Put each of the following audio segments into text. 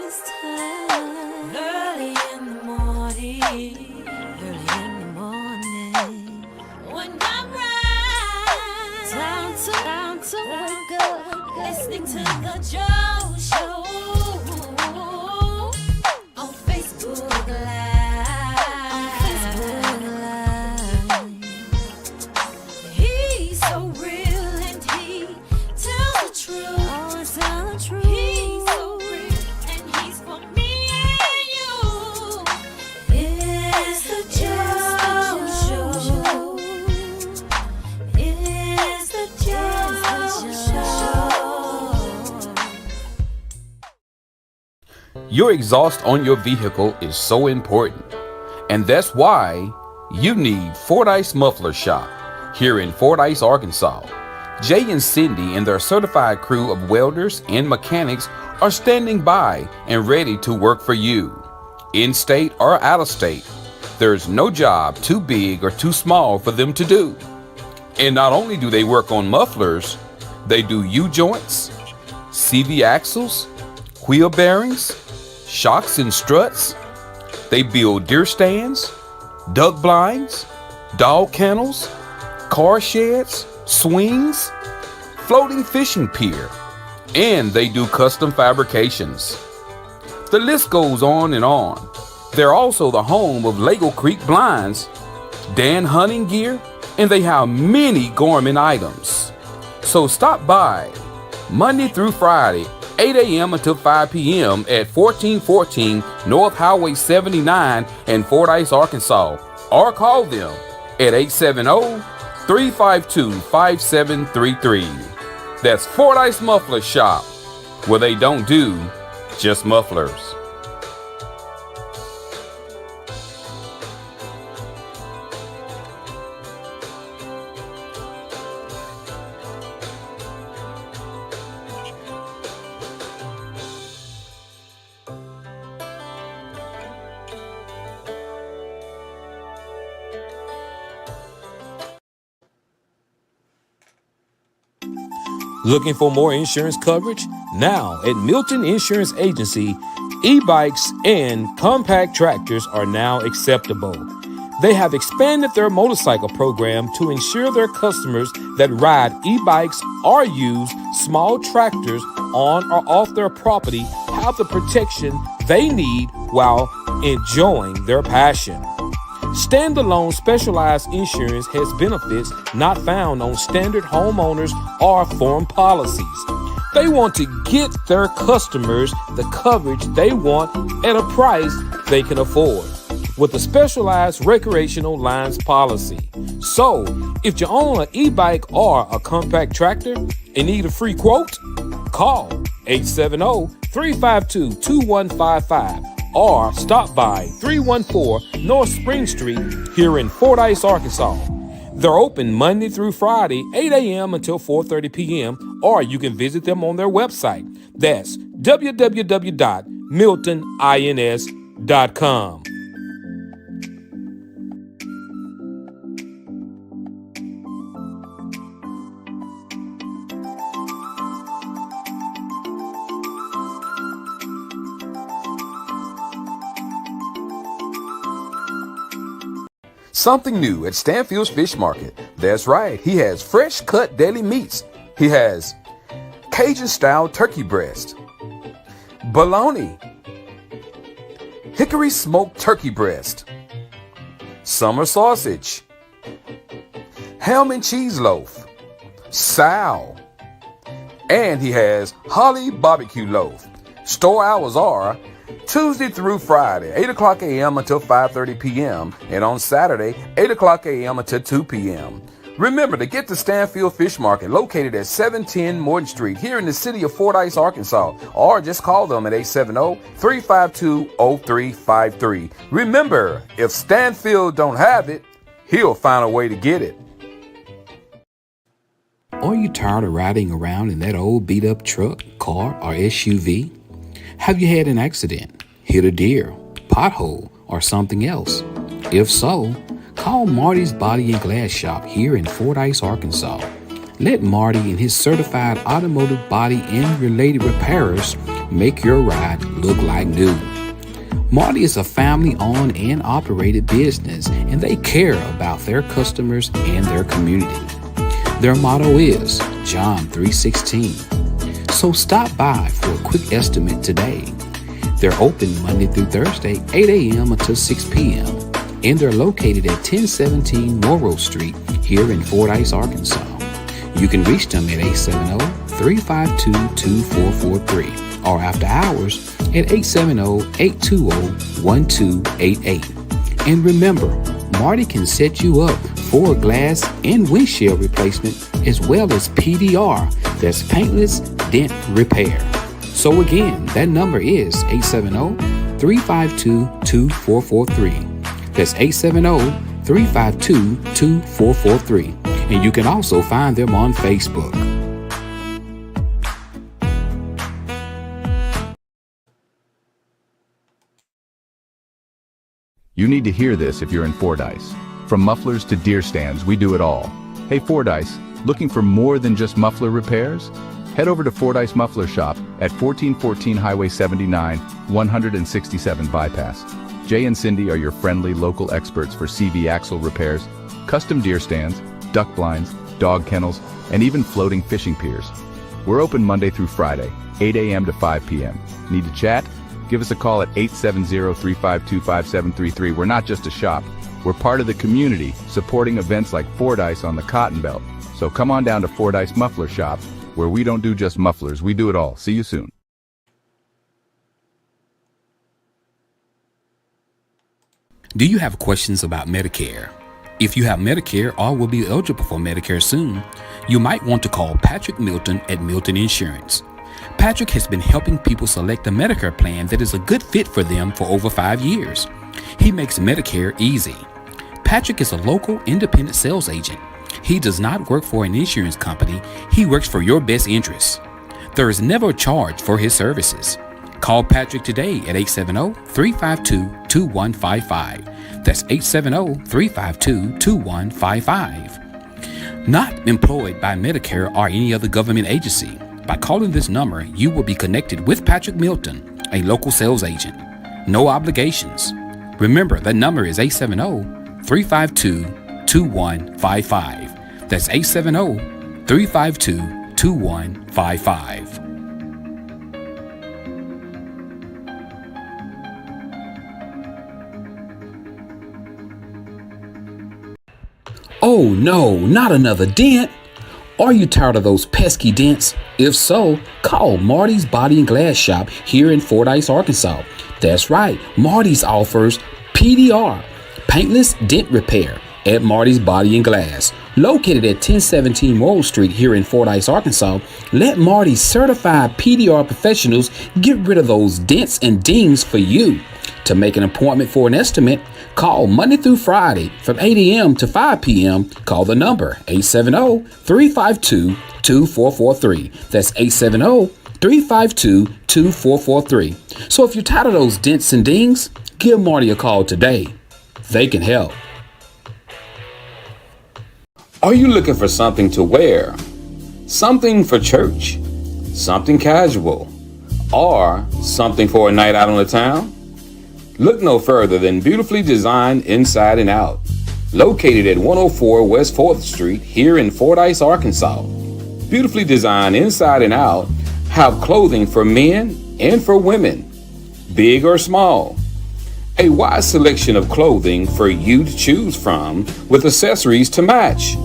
this time. Early in the morning. When I rise, time to wake up. Listening to the Joe Show on Facebook Live. He's so real and he tells the truth. He's so real and he's for me and you. It's the Joe Show. It's the Joe Show. Your exhaust on your vehicle is so important, and that's why you need Fordyce Muffler Shop here in Fordyce, Arkansas. Jay and Cindy and their certified crew of welders and mechanics are standing by and ready to work for you. In-state or out-of-state, there's no job too big or too small for them to do. And not only do they work on mufflers, they do U-joints, CV axles, wheel bearings, shocks and struts. They build deer stands, duck blinds, dog kennels, car sheds, swings, floating fishing pier, and they do custom fabrications. The list goes on and on. They're also the home of Lego Creek Blinds, Dan Hunting Gear, and they have many gourmet items. So stop by Monday through Friday, 8 a.m. until 5 p.m. at 1414 North Highway 79 in Fordyce, Arkansas, or call them at 870-352-5733. That's Fordyce Muffler Shop, where they don't do just mufflers. Looking for more insurance coverage? Now at Milton Insurance Agency, e-bikes and compact tractors are now acceptable. They have expanded their motorcycle program to ensure their customers that ride e-bikes or use small tractors on or off their property have the protection they need while enjoying their passion. Standalone specialized insurance has benefits not found on standard homeowners or form policies. They want to get their customers the coverage they want at a price they can afford with a specialized recreational lines policy. So, if you own an e-bike or a compact tractor and need a free quote, call 870-352-2155 or stop by 314 North Spring Street here in Fordyce, Arkansas. They're open Monday through Friday, 8 a.m. until 4:30 p.m., or you can visit them on their website. That's www.miltonins.com. Something new at Stanfield's Fish Market. That's right, he has fresh cut deli meats. He has Cajun style turkey breast, bologna, hickory smoked turkey breast, summer sausage, ham and cheese loaf, sow, and he has holly barbecue loaf. Store hours are Tuesday through Friday, 8 o'clock a.m. until 5:30 p.m. and on Saturday, 8 o'clock a.m. until 2 p.m. Remember to get to Stanfield Fish Market, located at 710 Morton Street here in the city of Fordyce, Arkansas, or just call them at 870-352-0353. Remember, if Stanfield don't have it, he'll find a way to get it. Are you tired of riding around in that old beat-up truck, car, or SUV? Have you had an accident, hit a deer, pothole, or something else? If so, call Marty's Body and Glass Shop here in Fordyce, Arkansas. Let Marty and his certified automotive body and related repairers make your ride look like new. Marty is a family-owned and operated business, and they care about their customers and their community. Their motto is John 3:16. So stop by for a quick estimate today. They're open Monday through Thursday, 8 a.m. until 6 p.m. and they're located at 1017 Morrow Street here in Fordyce, Arkansas. You can reach them at 870-352-2443 or after hours at 870-820-1288. And remember, Marty can set you up for glass and windshield replacement as well as PDR, that's paintless dent repair. So again, that number is 870-352-2443. That's 870-352-2443. And you can also find them on Facebook. You need to hear this if you're in Fordyce. From mufflers to deer stands, we do it all. Hey Fordyce, looking for more than just muffler repairs? Head over to Fordyce Muffler Shop at 1414 Highway 79, 167 Bypass. Jay and Cindy are your friendly local experts for CV axle repairs, custom deer stands, duck blinds, dog kennels, and even floating fishing piers. We're open Monday through Friday, 8 a.m. to 5 p.m. Need to chat? Give us a call at 870-352-5733. We're not just a shop. We're part of the community, supporting events like Fordyce on the Cotton Belt. So come on down to Fordyce Muffler Shop, where we don't do just mufflers, we do it all. See you soon. Do you have questions about Medicare? If you have Medicare or will be eligible for Medicare soon, you might want to call Patrick Milton at Milton Insurance. Patrick has been helping people select a Medicare plan that is a good fit for them for over 5 years. He makes Medicare easy. Patrick is a local independent sales agent. He does not work for an insurance company. He works for your best interests. There is never a charge for his services. Call Patrick today at 870-352-2155. That's 870-352-2155. Not employed by Medicare or any other government agency. By calling this number, you will be connected with Patrick Milton, a local sales agent. No obligations. Remember, that number is 870-352-2155. That's 870-352-2155. Oh no, not another dent! Are you tired of those pesky dents? If so, call Marty's Body and Glass Shop here in Fordyce, Arkansas. That's right, Marty's offers PDR, paintless dent repair, at Marty's Body and Glass. Located at 1017 Morrow Street here in Fordyce, Arkansas, let Marty's certified PDR professionals get rid of those dents and dings for you. To make an appointment for an estimate, call Monday through Friday from 8 a.m. to 5 p.m. Call the number 870-352-2443. That's 870-352-2443. So if you're tired of those dents and dings, give Marty a call today. They can help. Are you looking for something to wear? Something for church? Something casual? Or something for a night out on the town? Look no further than Beautifully Designed Inside and Out, located at 104 West 4th Street here in Fordyce, Arkansas. Beautifully Designed Inside and Out have clothing for men and for women, big or small. A wide selection of clothing for you to choose from with accessories to match.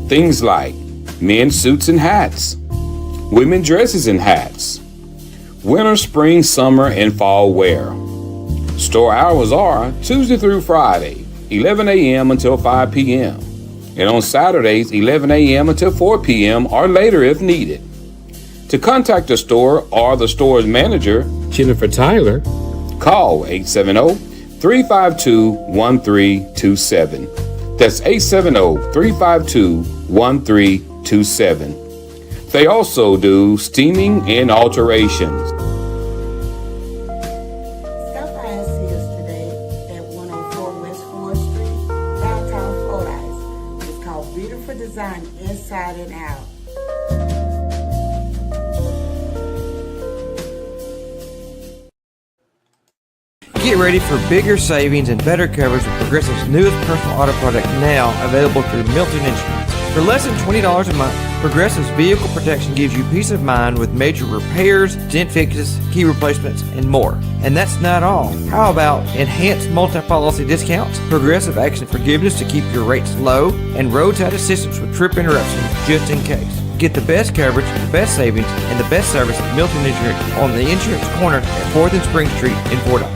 Things like men's suits and hats, women dresses and hats, winter, spring, summer, and fall wear. Store hours are Tuesday through Friday, 11 a.m. until 5 p.m. and on Saturdays, 11 a.m. until 4 p.m. or later if needed. To contact the store or the store's manager, Jennifer Tyler, call 870-352-1327. That's 870-352-1327. They also do steaming and alterations. Stop by and see us today at 104 West 4th Street, downtown Fordyce. It's called Beautiful Design Inside and Out. ready for bigger savings and better coverage with Progressive's newest personal auto product now available through Milton Insurance. For less than $20 a month, Progressive's vehicle protection gives you peace of mind with major repairs, dent fixes, key replacements, and more. And that's not all. How about enhanced multi-policy discounts, Progressive Action Forgiveness to keep your rates low, and roadside assistance with trip interruption just in case. Get the best coverage, the best savings, and the best service at Milton Insurance on the Insurance Corner at 4th and Spring Street in Fordyce.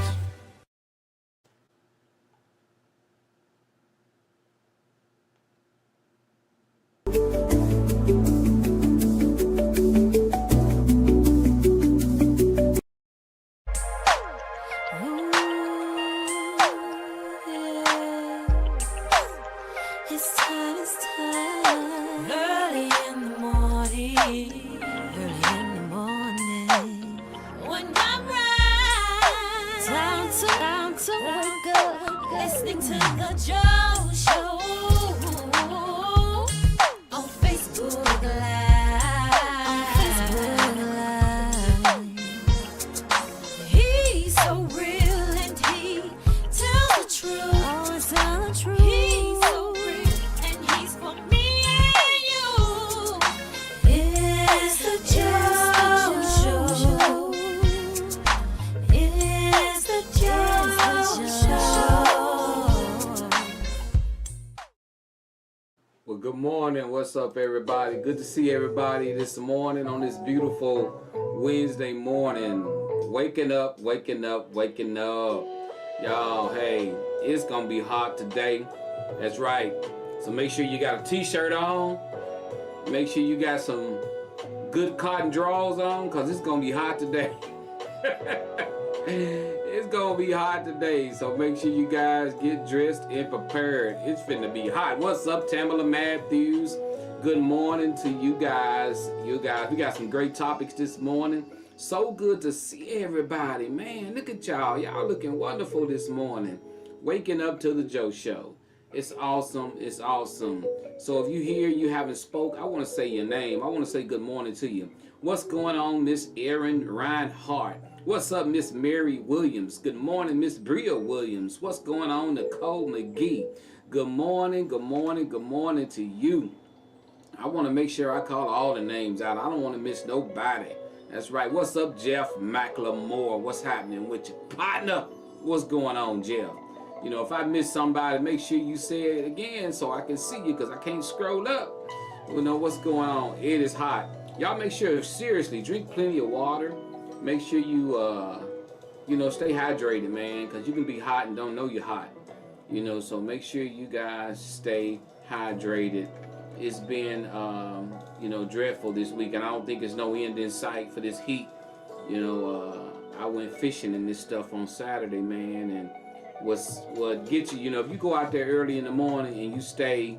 It's time. Early in the morning. When I rise, time to wake up. Listening to the Joe Show on Facebook Live. He's so real and he tells the truth. Always tell the truth. He's so real and he's for me and you. It's the Joe Show. It's the Joe Show. Well, good morning. What's up, everybody? Good to see everybody this morning on this beautiful Wednesday morning. Waking up. Y'all, hey, it's gonna be hot today. That's right. So make sure you got a t-shirt on. Make sure you got some good cotton drawers on, because it's gonna be hot today. It's gonna be hot today, so make sure you guys get dressed and prepared. It's finna be hot. What's up, Tamala Matthews? Good morning to you guys. We got some great topics this morning. So good to see everybody, man. Look at y'all. Y'all looking wonderful this morning. Waking up to the Joe Show. It's awesome. It's awesome. So if you hear you haven't spoke, I want to say your name. I want to say good morning to you. What's going on, Miss Erin Reinhardt? What's up, Miss Mary Williams? Good morning, Miss Bria Williams. What's going on, Nicole McGee? Good morning to you. I want to make sure I call all the names out. I don't want to miss nobody. That's right. What's up, Jeff McLemore? What's happening with your partner? What's going on, Jeff? You know, if I miss somebody, make sure you say it again so I can see you, because I can't scroll up. You know what's going on. It is hot. Y'all make sure, seriously, drink plenty of water. Make sure you, stay hydrated, man, because you can be hot and don't know you're hot. You know, so make sure you guys stay hydrated. It's been, dreadful this week, and I don't think there's no end in sight for this heat. You know, I went fishing and this stuff on Saturday, man, and what gets you, if you go out there early in the morning and you stay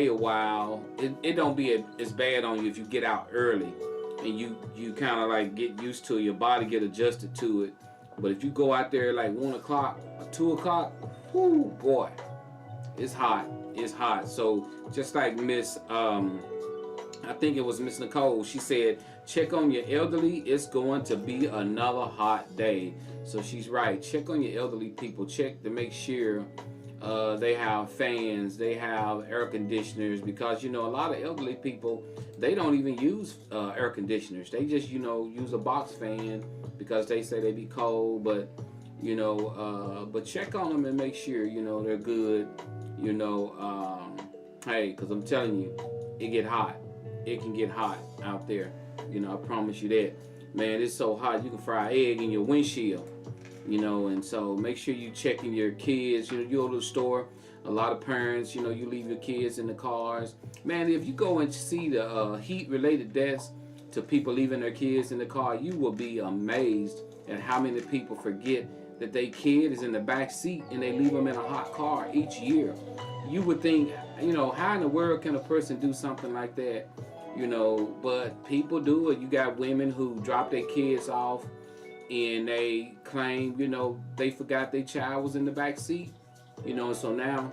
a while, it don't be as bad on you if you get out early and you kind of like get used to it, your body get adjusted to it. But if you go out there like 1 o'clock or 2 o'clock, whoo, boy, it's hot. It's hot. So just like Miss, I think it was Miss Nicole, she said, check on your elderly. It's going to be another hot day. So she's right. Check on your elderly people. Check to make sure they have fans, they have air conditioners, because, a lot of elderly people, they don't even use air conditioners. They just, use a box fan because they say they be cold, but, but check on them and make sure, they're good. Hey, because I'm telling you, it get hot. It can get hot out there. I promise you that. Man, it's so hot, you can fry an egg in your windshield. And so make sure you checking your kids. You go to the store, a lot of parents, you leave your kids in the cars. Man, if you go and see the heat-related deaths to people leaving their kids in the car, you will be amazed at how many people forget that their kid is in the back seat and they leave them in a hot car each year. You would think, how in the world can a person do something like that? But people do it. You got women who drop their kids off and they claim, they forgot their child was in the back seat. So now,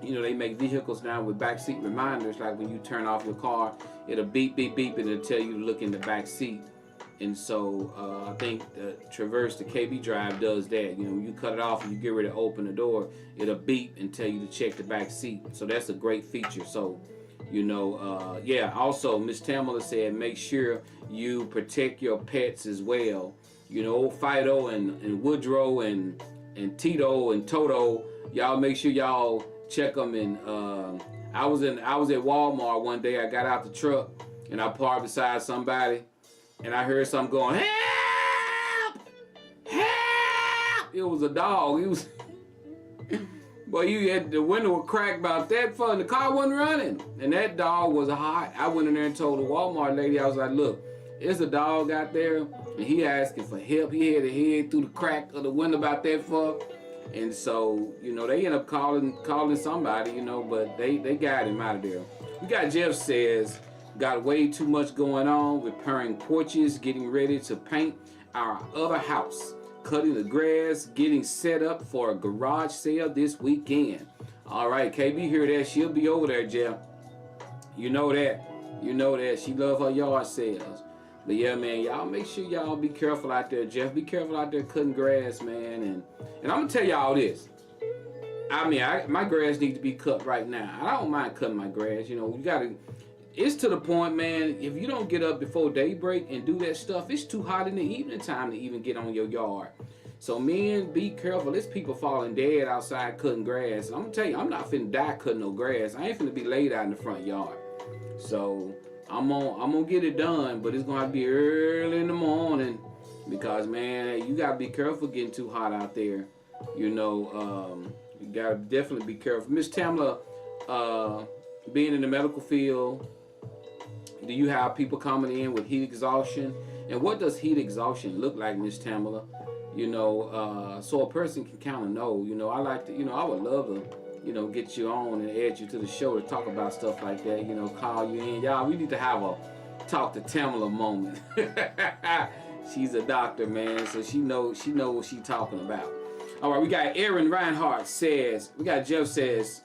they make vehicles now with backseat reminders, like when you turn off your car, it'll beep, beep, beep, and it'll tell you to look in the back seat. And so I think the Traverse, the KB drive does that. You know, you cut it off and you get ready to open the door, it'll beep and tell you to check the back seat. So that's a great feature. So, you know, yeah, also Miss Tamala said make sure you protect your pets as well. You know, Fido and Woodrow and Tito and Toto, y'all make sure y'all check them. And I was at Walmart one day. I got out the truck and I parked beside somebody. And I heard something going, help! Help! It was a dog. He was, boy, you had the window was cracked about that far, and the car wasn't running. And that dog was hot. I went in there and told the Walmart lady, I was like, look, there's a dog out there, and he asking for help. He had a head through the crack of the window about that far. And so, you know, they end up calling somebody, you know, but they got him out of there. We got Jeff says, got way too much going on, repairing porches, getting ready to paint our other house, cutting the grass, getting set up for a garage sale this weekend. All right, KB, hear that? She'll be over there, Jeff. You know that. You know that. She love her yard sales. But yeah, man, y'all make sure y'all be careful out there, Jeff. Be careful out there cutting grass, man. And I'm going to tell y'all this. I mean, my grass needs to be cut right now. I don't mind cutting my grass. You know, you got to... It's to the point, man, if you don't get up before daybreak and do that stuff, it's too hot in the evening time to even get on your yard. So, men, be careful. There's people falling dead outside cutting grass. I'm going to tell you, I'm not finna die cutting no grass. I ain't finna be laid out in the front yard. So, I'm gonna get it done, but it's going to have to be early in the morning because, man, you got to be careful getting too hot out there. You know, you got to definitely be careful. Miss Tamla, being in the medical field, do you have people coming in with heat exhaustion? And what does heat exhaustion look like, Miss Tamala? You know, so a person can kind of know. You know, I like to, you know, I would love to, you know, get you on and add you to the show to talk about stuff like that. You know, call you in. Y'all, we need to have a talk to Tamala moment. She's a doctor, man, so she knows what she's talking about. All right, we got Aaron Reinhardt says, we got Jeff says,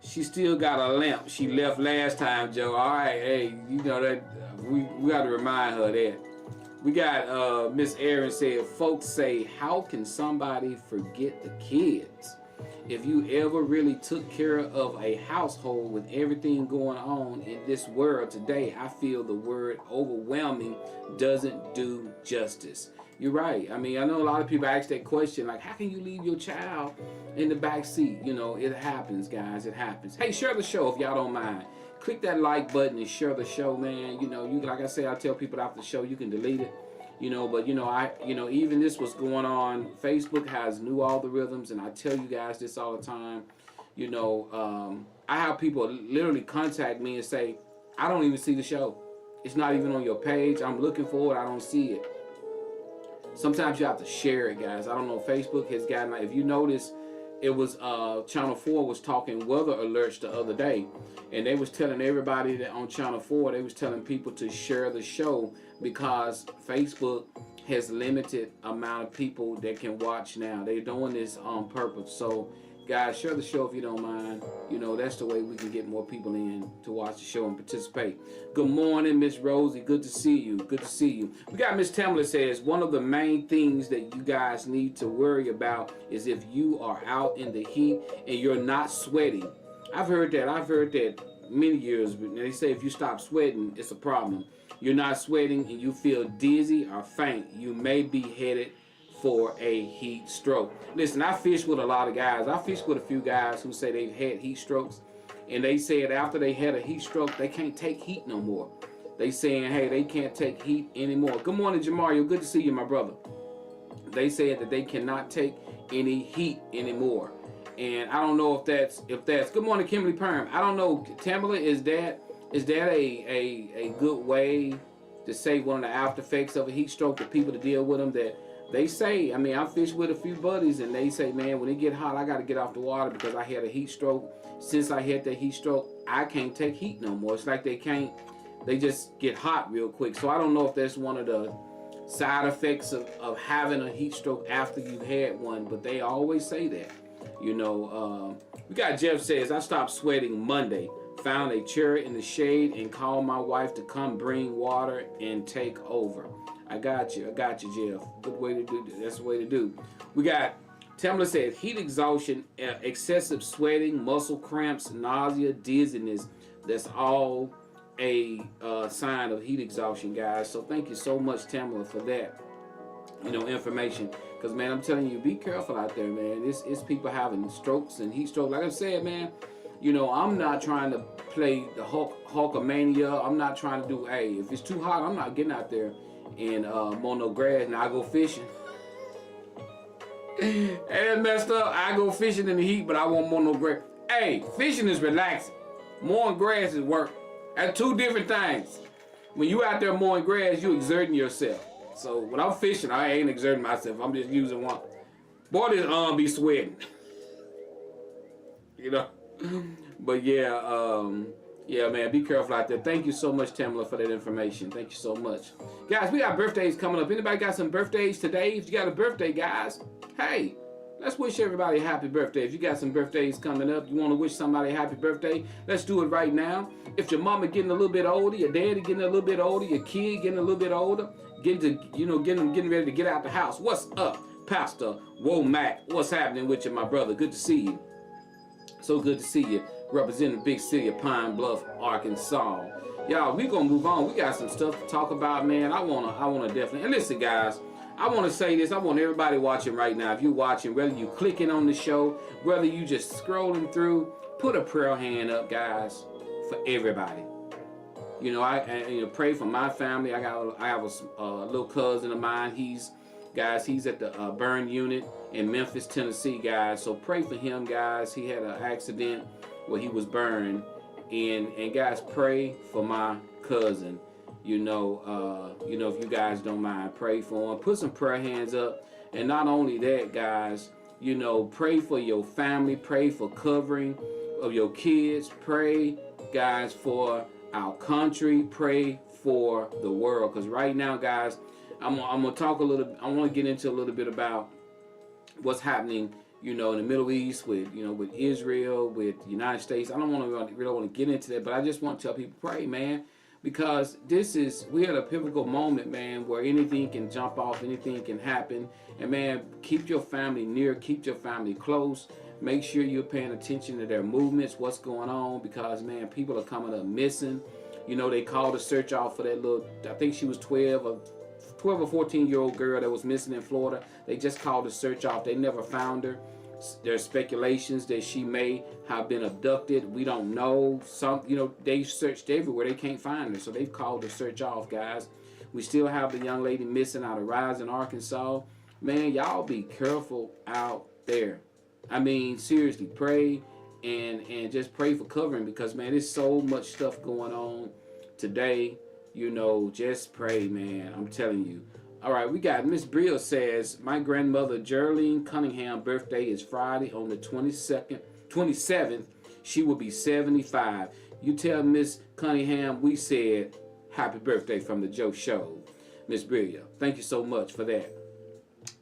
she still got a lamp she left last time, Joe. All right, hey, you know that we got to remind her that. We got Miss Aaron said, folks say, how can somebody forget the kids? If you ever really took care of a household with everything going on in this world today, I feel the word overwhelming doesn't do justice. You're right. I mean, I know a lot of people ask that question, like, how can you leave your child in the back seat? You know, it happens, guys. It happens. Hey, share the show if y'all don't mind. Click that like button and share the show, man. You know, you like I say, I tell people after the show, you can delete it. You know, but you know, even this was going on. Facebook has new algorithms, and I tell you guys this all the time. You know, I have people literally contact me and say, I don't even see the show. It's not even on your page. I'm looking for it. I don't see it. Sometimes you have to share it, guys. I don't know. Facebook has gotten, if you notice, it was Channel 4 was talking weather alerts the other day, and they was telling everybody that on Channel 4, they was telling people to share the show because Facebook has limited amount of people that can watch now. They're doing this on purpose. So guys, share the show if you don't mind. You know, that's the way we can get more people in to watch the show and participate. Good morning, Miss Rosie. Good to see you. Good to see you. We got Miss Tamla says, one of the main things that you guys need to worry about is if you are out in the heat and you're not sweating. I've heard that many years, but they say if you stop sweating, it's a problem. You're not sweating and you feel dizzy or faint, you may be headed for a heat stroke. Listen, I fish with a lot of guys. I fish with a few guys who say they've had heat strokes, and they said after they had a heat stroke, they can't take heat no more. They saying, hey, they can't take heat anymore. Good morning, Jamario. Good to see you, my brother. They said that they cannot take any heat anymore. And I don't know if that's good morning, Kimberly Perm. I don't know, Tamala, is that a good way to say one of the after effects of a heat stroke to people to deal with them? That they say, I mean, I fish with a few buddies and they say, man, when it get hot, I got to get off the water because I had a heat stroke. Since I had that heat stroke, I can't take heat no more. It's like they just get hot real quick. So I don't know if that's one of the side effects of having a heat stroke after you've had one, but they always say that. You know, we got Jeff says, I stopped sweating Monday. Found a chair in the shade and called my wife to come bring water and take over. I got you, Jeff. Good way to do. That's the way to do. We got Tamla said heat exhaustion, excessive sweating, muscle cramps, nausea, dizziness. That's all a sign of heat exhaustion, guys. So thank you so much, Tamla, for that. Information. Because, man, I'm telling you, be careful out there, man. It's people having strokes and heat stroke. Like I said, man, I'm not trying to play the Hulkamania. I'm not trying to do, hey, if it's too hot, I'm not getting out there and mow no grass, and I go fishing. And it messed up. I go fishing in the heat, but I won't mow no grass. Hey, fishing is relaxing. Mowing grass is work. That's two different things. When you out there mowing grass, you exerting yourself. So when I'm fishing, I ain't exerting myself. I'm just using one. Boy, this arm be sweating. But yeah, man, be careful out there. Thank you so much, Tamla, for that information. Thank you so much. Guys, we got birthdays coming up. Anybody got some birthdays today? If you got a birthday, guys, hey, let's wish everybody a happy birthday. If you got some birthdays coming up, you want to wish somebody a happy birthday, let's do it right now. If your mama getting a little bit older, your daddy getting a little bit older, your kid getting a little bit older, getting ready to get out the house. What's up, Pastor Womack? What's happening with you, my brother? Good to see you. So good to see you. Representing the big city of Pine Bluff, Arkansas. Y'all, we gonna move on. We got some stuff to talk about, man. I wanna definitely. And listen, guys, I want to say this. I want everybody watching right now, if you're watching, whether you clicking on the show, whether you just scrolling through, put a prayer hand up, guys, for everybody. I pray for my family. I have a little cousin of mine. He's at the burn unit in Memphis, Tennessee, guys. So pray for him, guys. He had an accident where he was burned, and guys, pray for my cousin. If you guys don't mind, pray for him. Put some prayer hands up. And not only that, guys, pray for your family. Pray for covering of your kids. Pray, guys, for our country. Pray for the world. Because right now, guys, I'm going to talk a little. I want to get into a little bit about what's happening, in the Middle East with Israel, with the United States. I don't really want to get into that, but I just want to tell people, pray, man. Because we're at a pivotal moment, man, where anything can jump off, anything can happen. And, man, keep your family near, keep your family close. Make sure you're paying attention to their movements, what's going on. Because, man, people are coming up missing. They called a search off for that little, I think she was 12 or 14-year-old girl that was missing in Florida. They just called a search off. They never found her. There's speculations that she may have been abducted. We don't know. They searched everywhere. They can't find her. So they've called the search off, guys. We still have the young lady missing out of Rise in Arkansas. Man, y'all be careful out there. I mean, seriously, pray and just pray for covering, because, man, there's so much stuff going on today. Just pray, man. I'm telling you. All right, we got Miss Bria says, my grandmother Geraldine Cunningham birthday is Friday on the 27th. She will be 75. You tell Miss Cunningham we said happy birthday from the Joe Show, Miss Bria. Thank you so much for that.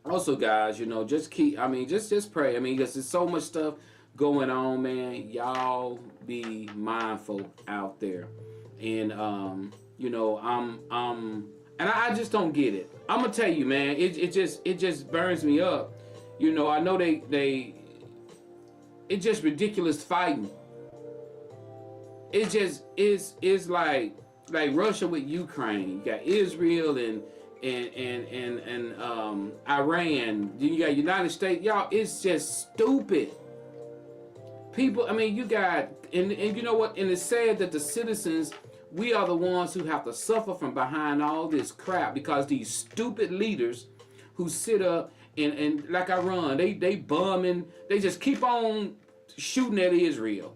Also, guys, just pray. Because there's so much stuff going on, man. Y'all be mindful out there. And and I just don't get it. I'm gonna tell you, man. It just burns me up. I know it's just ridiculous fighting. It just is like Russia with Ukraine. You got Israel and Iran. Then you got United States. Y'all, it's just stupid. People. You got and you know what? And it's sad that the citizens, we are the ones who have to suffer from behind all this crap, because these stupid leaders who sit up and like Iran, they bombing, they just keep on shooting at Israel.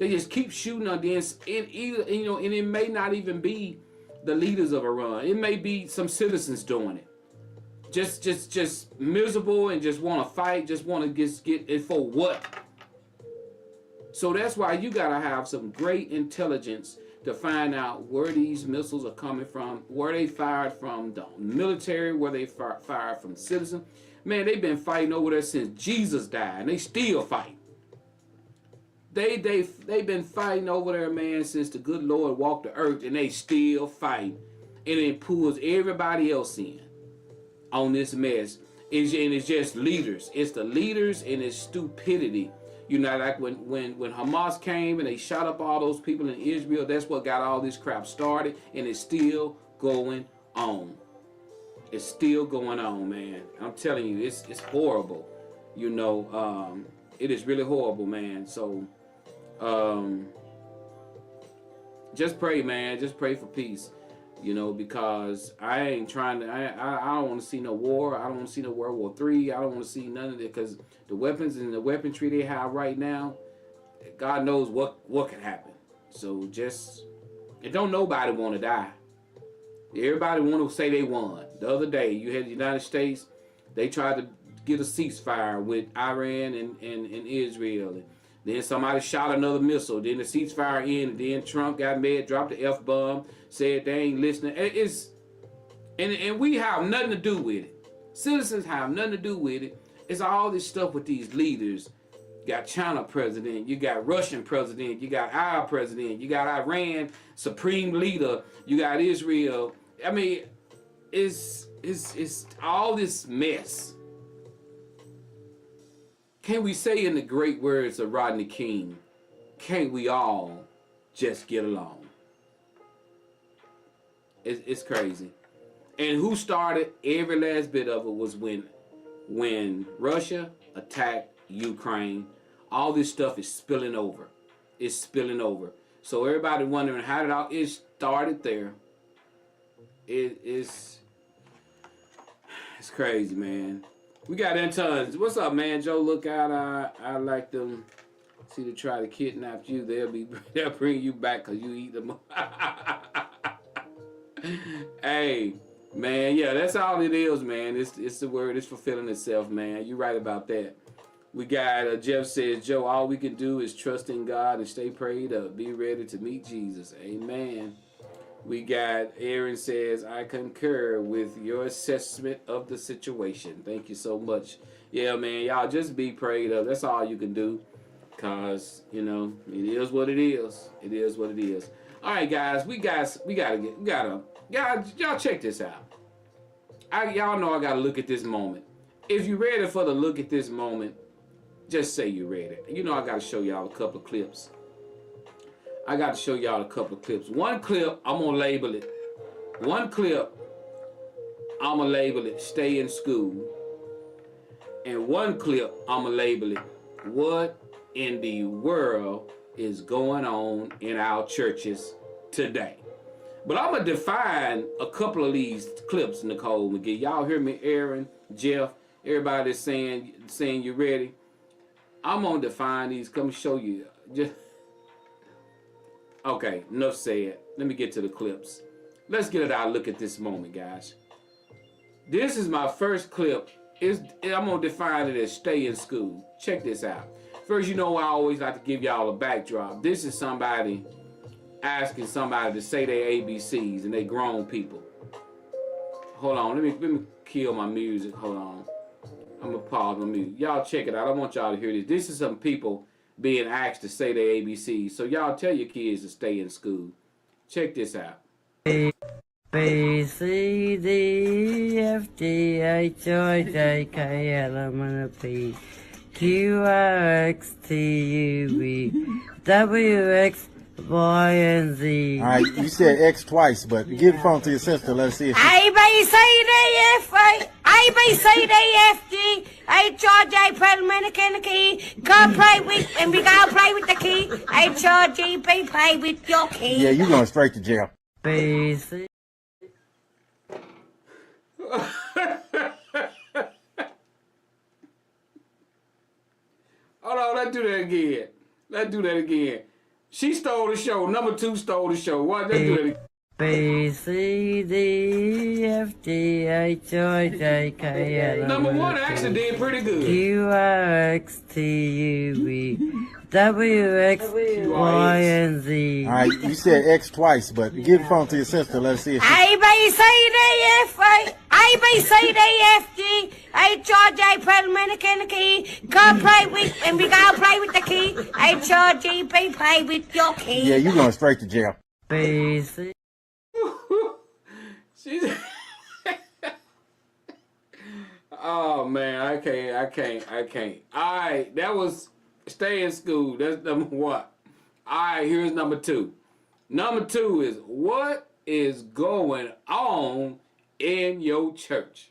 They just keep shooting against it, and it may not even be the leaders of Iran. It may be some citizens doing it. Just miserable and just want to fight, just want to get it for what? So that's why you got to have some great intelligence to find out where these missiles are coming from, where they fired from the military, where they fired from citizens. Man, they've been fighting over there since Jesus died, and they still fight. They've been fighting over there, man, since the good Lord walked the earth, and they still fight. and it pulls everybody else in on this mess. It's just leaders. It's the leaders and it's stupidity. You know, like when Hamas came and they shot up all those people in Israel, that's what got all this crap started, and it's still going on. It's still going on, man. I'm telling you, it's horrible. You know, it is really horrible, man. So, just pray, man. Just pray for peace. You know, because I ain't trying to. I don't want to see no war. I don't want to see no World War III. I don't want to see none of it, because the weapons and the weaponry they have right now, God knows what can happen. So and don't nobody want to die. Everybody want to say they won. The other day, you had the United States. They tried to get a ceasefire with Iran and Israel. And then somebody shot another missile. Then the ceasefire ended. Then Trump got mad, dropped the F-bomb, said they ain't listening. And we have nothing to do with it. Citizens have nothing to do with it. It's all this stuff with these leaders. You got China president, you got Russian president, you got our president, you got Iran supreme leader, you got Israel. I mean, it's all this mess. Can we say in the great words of Rodney King, can't we all just get along? It's crazy. And who started every last bit of it was when Russia attacked Ukraine. All this stuff is spilling over. It's spilling over. So everybody wondering how did all it started there. It's crazy, man. We got interns. What's up, man? Joe, look out. I like them. See, to try to kidnap you, they'll bring you back because you eat them. Hey, man, yeah, that's all it is, man. It's the word. It's fulfilling itself, man. You're right about that. We got Jeff says, Joe, all we can do is trust in God and stay prayed up. Be ready to meet Jesus. Amen. We got Aaron says, I concur with your assessment of the situation. Thank you so much. Yeah, man, y'all just be prayed up. That's all you can do. Cause, you know, it is what it is. It is what it is. All right, guys, y'all check this out. Y'all know I gotta look at this moment. If you're ready for the look at this moment, just say you're ready. You know I gotta show y'all a couple of clips. One clip, I'm gonna label it. Stay in school. And one clip, I'm gonna label it, what in the world is going on in our churches today? But I'm gonna define a couple of these clips, Nicole McGee. Y'all hear me, Aaron, Jeff, everybody that's saying you ready? I'm gonna define these. Come show you. Okay, enough said. Let me get to the clips. Let's get it out. Look at this moment, guys. This is my first clip. I'm gonna define it as stay in school. Check this out. First, you know I always like to give y'all a backdrop. This is somebody asking somebody to say their ABCs, and they grown people. Hold on, let me kill my music. Hold on. I'm gonna pause my music. Y'all check it out. I want y'all to hear this. This is some people being asked to say their ABCs. So y'all tell your kids to stay in school. Check this out. B, C, D, F, G, H, I, J, K, L, M, N, P, Q, R, X, T, U, V, W, X, Y, and Z. All right, you said X twice, but give the phone to your sister. Let's see if she... A, B, C, D, F, A, B, C, D, F, G, H, R, J, Parliament, Key. Go play with, and we go play with the key. H, R, G, B, play with your key. Yeah, you going straight to jail. B, C. Hold on, let's do that again. She stole the show. Number 2 stole the show. What? Let's do that again. B, C, D, F, G, H, I, J, K, L, M, Number 1 actually did pretty good. Q, R, X, T, U, V, W, X, Y, and Z. All right, you said X twice, but give the phone to your sister. Let's see if she... A, B, C, D, F, A, B, C, D, F, G, H, R, J, Parliament, Key. Go play with, and we go play with the key. H, R, G, B, play with your key. Yeah, you going straight to jail. B, C. She's oh man, I can't. Alright, that was stay in school. That's number one. Alright, here's number two. Number two is what is going on in your church?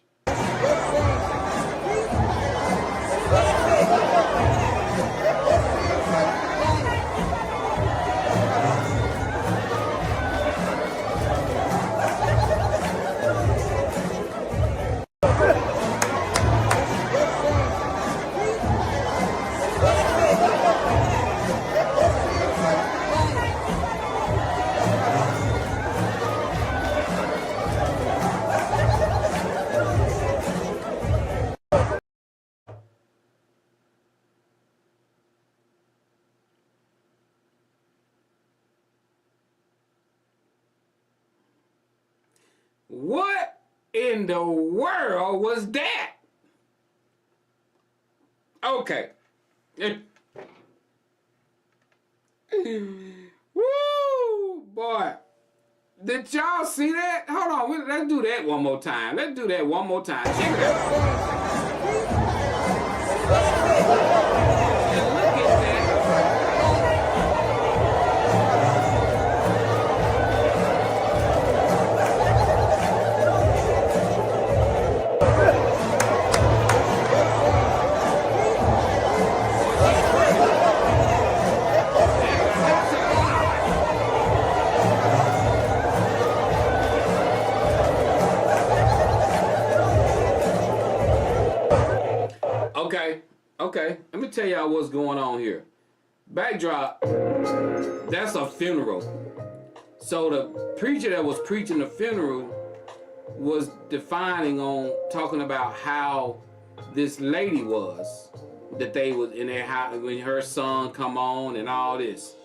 What in the world was that? Okay. Woo, boy. Did y'all see that? Hold on, let's do that one more time. Let's do that one more time. Check it out. And look at that. Okay, let me tell y'all what's going on here. Backdrop, that's a funeral. So the preacher that was preaching the funeral was defining on talking about how this lady was, that they was in their house when her son come on and all this.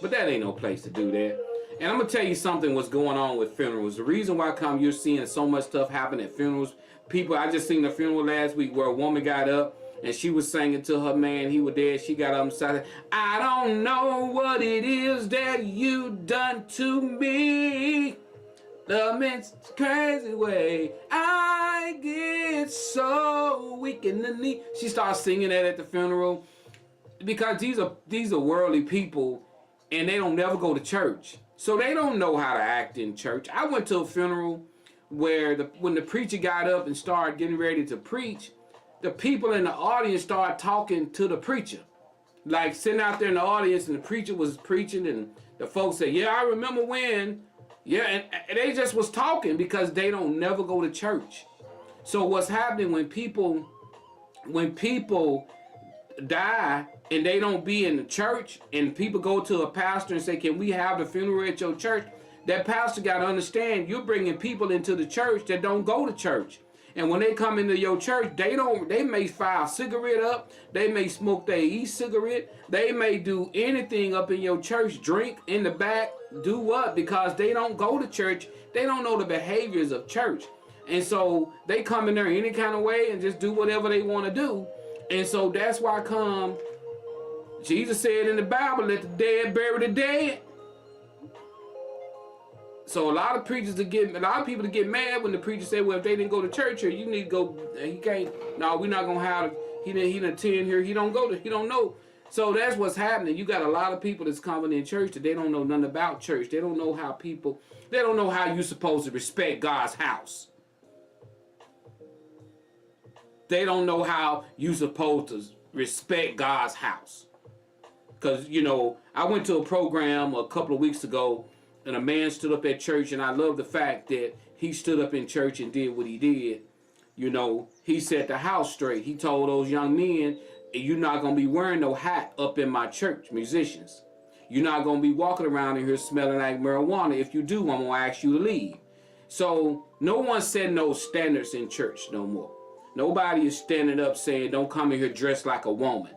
But that ain't no place to do that. And I'm gonna tell you something what's going on with funerals. The reason why you're seeing so much stuff happen at funerals. People, I just seen a funeral last week where a woman got up and she was singing to her man, he was dead. She got up and said, I don't know what it is that you done to me. The man's crazy way. I get so weak in the knee. She started singing that at the funeral because these are worldly people and they don't never go to church. So they don't know how to act in church. I went to a funeral where when the preacher got up and started getting ready to preach, the people in the audience started talking to the preacher. Like sitting out there in the audience and the preacher was preaching and the folks said, yeah, I remember when. Yeah, and they just was talking because they don't never go to church. So what's happening when people die and they don't be in the church and people go to a pastor and say, can we have the funeral at your church? That pastor got to understand you're bringing people into the church that don't go to church. And when they come into your church, they may fire a cigarette up, they may smoke their e-cigarette, they may do anything up in your church, drink in the back, do what? Because they don't go to church, they don't know the behaviors of church. And so they come in there any kind of way and just do whatever they want to do. And so that's why Jesus said in the Bible, let the dead bury the dead. So a lot of people to get mad when the preacher say, well, if they didn't go to church here, you need to go. He can't. No, we're not gonna have. He didn't attend here. He don't know. So that's what's happening. You got a lot of people that's coming in church that they don't know nothing about church. They don't know how they don't know how you're supposed to respect God's house. They don't know how you're supposed to respect God's house. Because, I went to a program a couple of weeks ago and a man stood up at church, and I love the fact that he stood up in church and did what he did. He set the house straight. He told those young men, you're not going to be wearing no hat up in my church, musicians. You're not going to be walking around in here smelling like marijuana. If you do, I'm going to ask you to leave. So no one set no standards in church no more. Nobody is standing up saying, don't come in here dressed like a woman.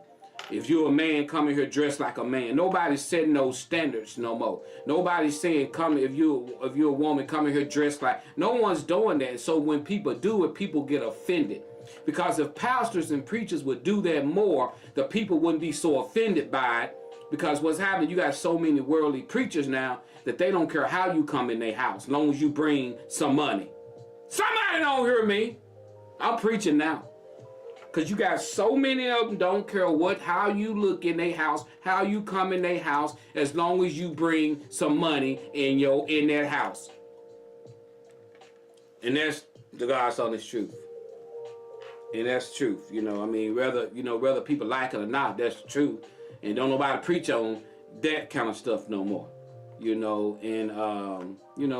If you're a man, come in here dressed like a man. Nobody's setting those standards no more. Nobody's saying, if you're a woman, come in here dressed like. No one's doing that. So when people do it, people get offended. Because if pastors and preachers would do that more, the people wouldn't be so offended by it. Because what's happening, you got so many worldly preachers now that they don't care how you come in their house, as long as you bring some money. Somebody don't hear me. I'm preaching now. Cause you got so many of them don't care how you look in their house, how you come in their house, as long as you bring some money in that house. And that's the God's honest truth. And that's the truth, I mean, whether people like it or not, that's the truth. And don't nobody preach on that kind of stuff no more.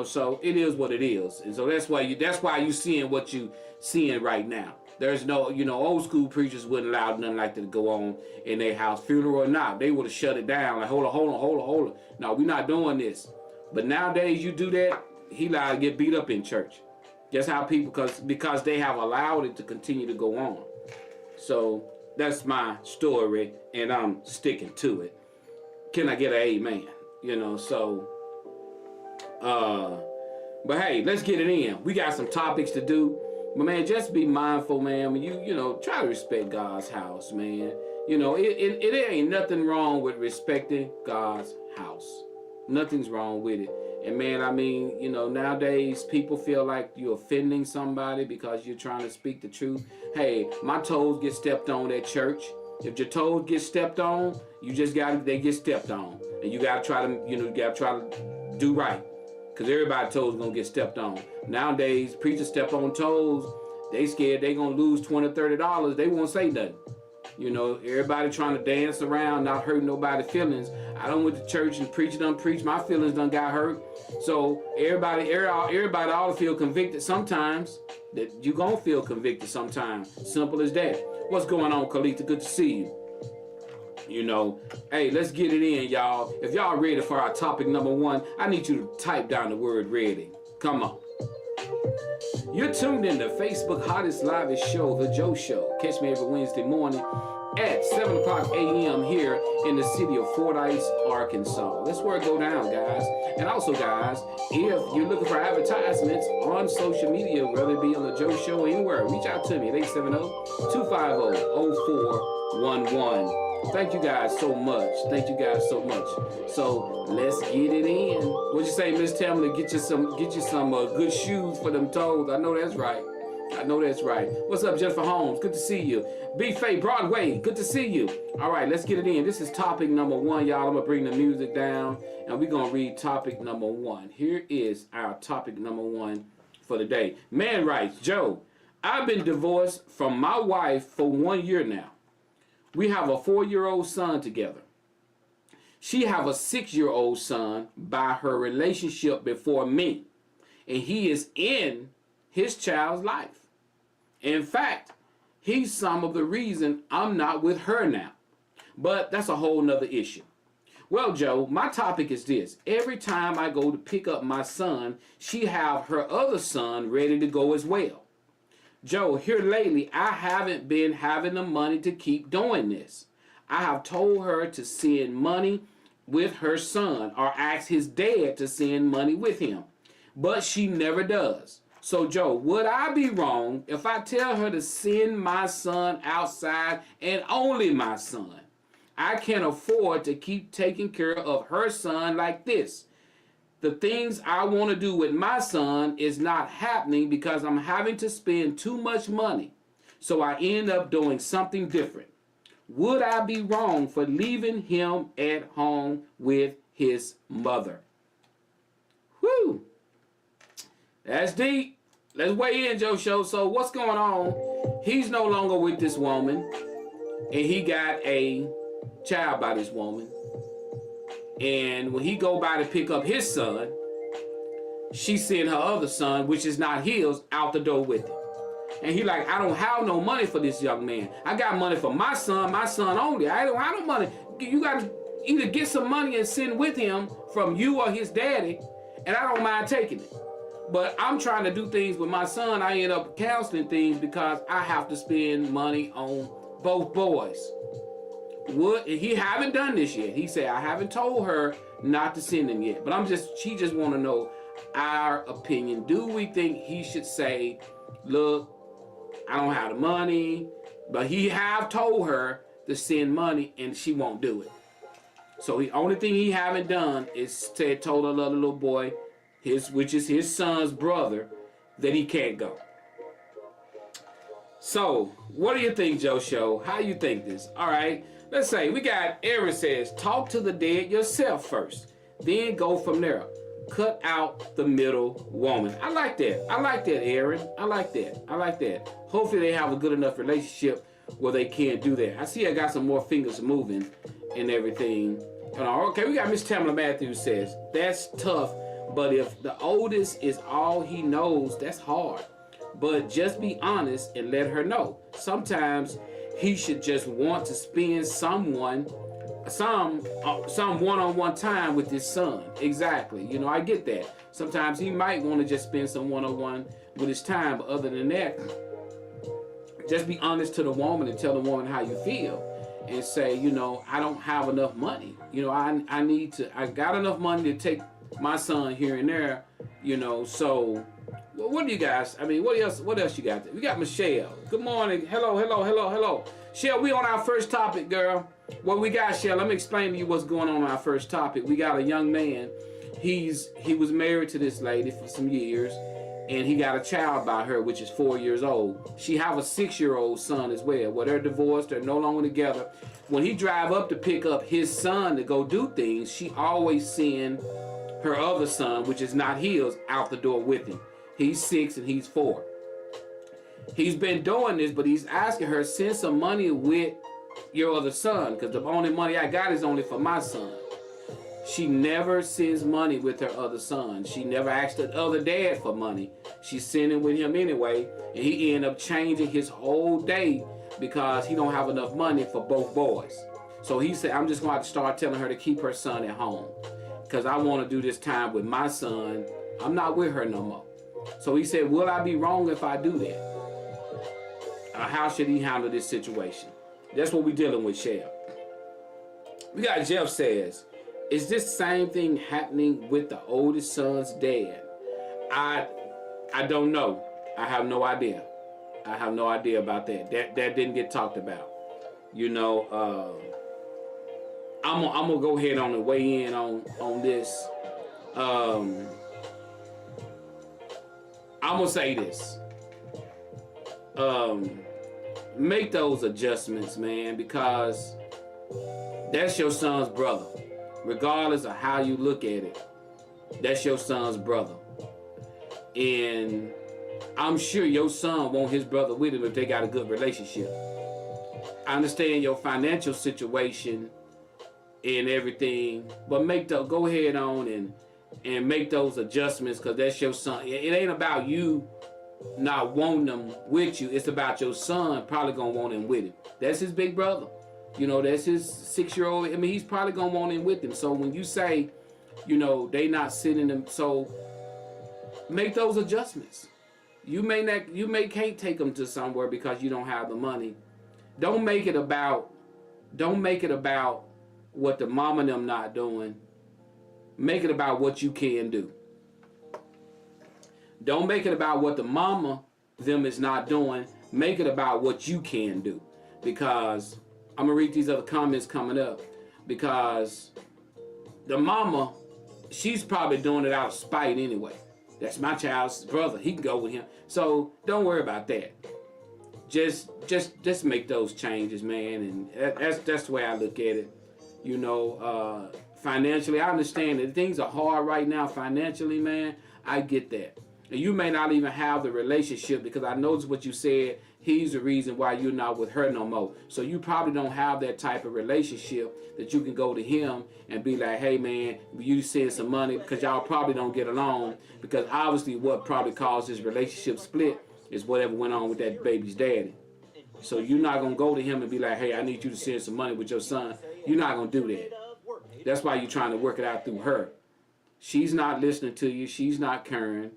So it is what it is. And so that's why you seeing what you seeing right now. There's no, old school preachers wouldn't allow nothing like that to go on in their house, funeral or not. They would have shut it down. Like, hold on. No, we're not doing this. But nowadays you do that, he liable to get beat up in church. That's how people, because they have allowed it to continue to go on. So that's my story, and I'm sticking to it. Can I get an amen? But hey, let's get it in. We got some topics to do. But man, just be mindful, man. When you try to respect God's house, man. It ain't nothing wrong with respecting God's house. Nothing's wrong with it. And man, I mean, nowadays people feel like you're offending somebody because you're trying to speak the truth. Hey, my toes get stepped on at church. If your toes get stepped on, they get stepped on. And you gotta try to, do right. Because everybody's toes gonna get stepped on. Nowadays, preachers step on toes. They scared they gonna lose $20, $30. They won't say nothing. Everybody trying to dance around, not hurting nobody's feelings. I done went to church and preached. My feelings done got hurt. So everybody ought to feel convicted sometimes. That you gonna feel convicted sometimes. Simple as that. What's going on, Kalita? Good to see you. Hey, let's get it in, y'all. If y'all ready for our topic number 1, I need you to type down the word ready. Come on. You're tuned in to Facebook hottest, livest show, The Joe Show. Catch me every Wednesday morning at 7 o'clock a.m. here in the city of Fordyce, Arkansas. That's where it go down, guys. And also, guys, if you're looking for advertisements on social media, whether it be on The Joe Show or anywhere, reach out to me at 870-250-0411. Thank you guys so much. So let's get it in. What'd you say, Miss Tamla? Get you some good shoes for them toes. I know that's right. What's up, Jennifer Holmes? Good to see you. B. Faye Broadway. Good to see you. All right, let's get it in. This is topic number 1, y'all. I'm gonna bring the music down, and we're gonna read topic number 1. Here is our topic number 1 for the day. Man writes, Joe, I've been divorced from my wife for 1 year now. We have a 4-year-old son together. She have a 6-year-old son by her relationship before me, and he is in his child's life. In fact, he's some of the reason I'm not with her now. But that's a whole nother issue. Well, Joe, my topic is this. Every time I go to pick up my son, she have her other son ready to go as well. Joe, here lately, I haven't been having the money to keep doing this. I have told her to send money with her son or ask his dad to send money with him, but she never does. So, Joe, would I be wrong if I tell her to send my son outside and only my son? I can't afford to keep taking care of her son like this. The things I want to do with my son is not happening because I'm having to spend too much money. So I end up doing something different. Would I be wrong for leaving him at home with his mother? Whew. That's deep. Let's weigh in, Joe Show. So what's going on? He's no longer with this woman, and he got a child by this woman. And when he go by to pick up his son, she sent her other son, which is not his, out the door with him. And he like, I don't have no money for this young man. I got money for my son only. I don't have no money. You got to either get some money and send with him from you or his daddy, and I don't mind taking it. But I'm trying to do things with my son. I end up counseling things because I have to spend money on both boys. He haven't done this yet. He said, I haven't told her not to send him yet. But she just want to know our opinion. Do we think he should say, look, I don't have the money, but he have told her to send money and she won't do it. So the only thing he haven't done is told a little boy, which is his son's brother, that he can't go. So, what do you think, Joe Show? How you think this? All right, let's say we got Aaron says, talk to the dead yourself first, then go from there. Cut out the middle woman. I like that. I like that, Aaron. I like that. I like that. Hopefully they have a good enough relationship where they can't do that. I see I got some more fingers moving and everything. Okay, we got Miss Tamala Matthews says, that's tough, but if the oldest is all he knows, that's hard. But just be honest and let her know. Sometimes he should just want to spend some one-on-one time with his son. Exactly. You know, I get that. Sometimes he might want to just spend some one-on-one with his time, but other than that, just be honest to the woman and tell the woman how you feel and say, you know, I don't have enough money. You know, I got enough money to take my son here and there, you know, so what do you guys, I mean, what else you got there? We got Michelle. Good morning. Hello. Shell, we on our first topic, girl. What we got, Shell? Let me explain to you what's going on our first topic. We got a young man. He was married to this lady for some years, and he got a child by her, which is 4 years old. She have a 6-year-old son as well. Well, they're divorced. They're no longer together. When he drive up to pick up his son to go do things, she always send her other son, which is not his, out the door with him. He's 6 and he's 4. He's been doing this, but he's asking her, send some money with your other son, because the only money I got is only for my son. She never sends money with her other son. She never asked the other dad for money. She's sending with him anyway, and he ended up changing his whole day because he don't have enough money for both boys. So he said, I'm just going to have to start telling her to keep her son at home because I want to do this time with my son. I'm not with her no more. So he said, will I be wrong if I do that? How should he handle this situation? That's what we're dealing with, Shell. We got Jeff says, is this same thing happening with the oldest son's dad? I don't know. I have no idea. I have no idea about that. That didn't get talked about. You know, I'm gonna go ahead on and weigh in on this. I'm gonna say this. Make those adjustments, man, because that's your son's brother. Regardless of how you look at it, that's your son's brother. And I'm sure your son want his brother with him if they got a good relationship. I understand your financial situation and everything, but go ahead on and make those adjustments, because that's your son. It ain't about you not wanting them with you. It's about your son probably gonna want him with him. That's his big brother. You know, that's his 6-year-old. I mean, he's probably gonna want him with him. So when you say, you know, they not sitting them, so make those adjustments. You may can't take them to somewhere because you don't have the money. Don't make it about what the mom and them not doing. Make it about what you can do. Don't make it about what the mama them is not doing. Make it about what you can do. Because I'm going to read these other comments coming up. Because the mama, she's probably doing it out of spite anyway. That's my child's brother. He can go with him. So don't worry about that. Just make those changes, man. And that's the way I look at it. You know, financially, I understand that things are hard right now financially, man. I get that. And you may not even have the relationship, because I noticed what you said. He's the reason why you're not with her no more. So you probably don't have that type of relationship that you can go to him and be like, hey man, you send some money, because y'all probably don't get along, because obviously what probably caused this relationship split is whatever went on with that baby's daddy. So you're not going to go to him and be like, hey, I need you to send some money with your son. You're not going to do that. That's why you're trying to work it out through her. She's not listening to you. She's not caring.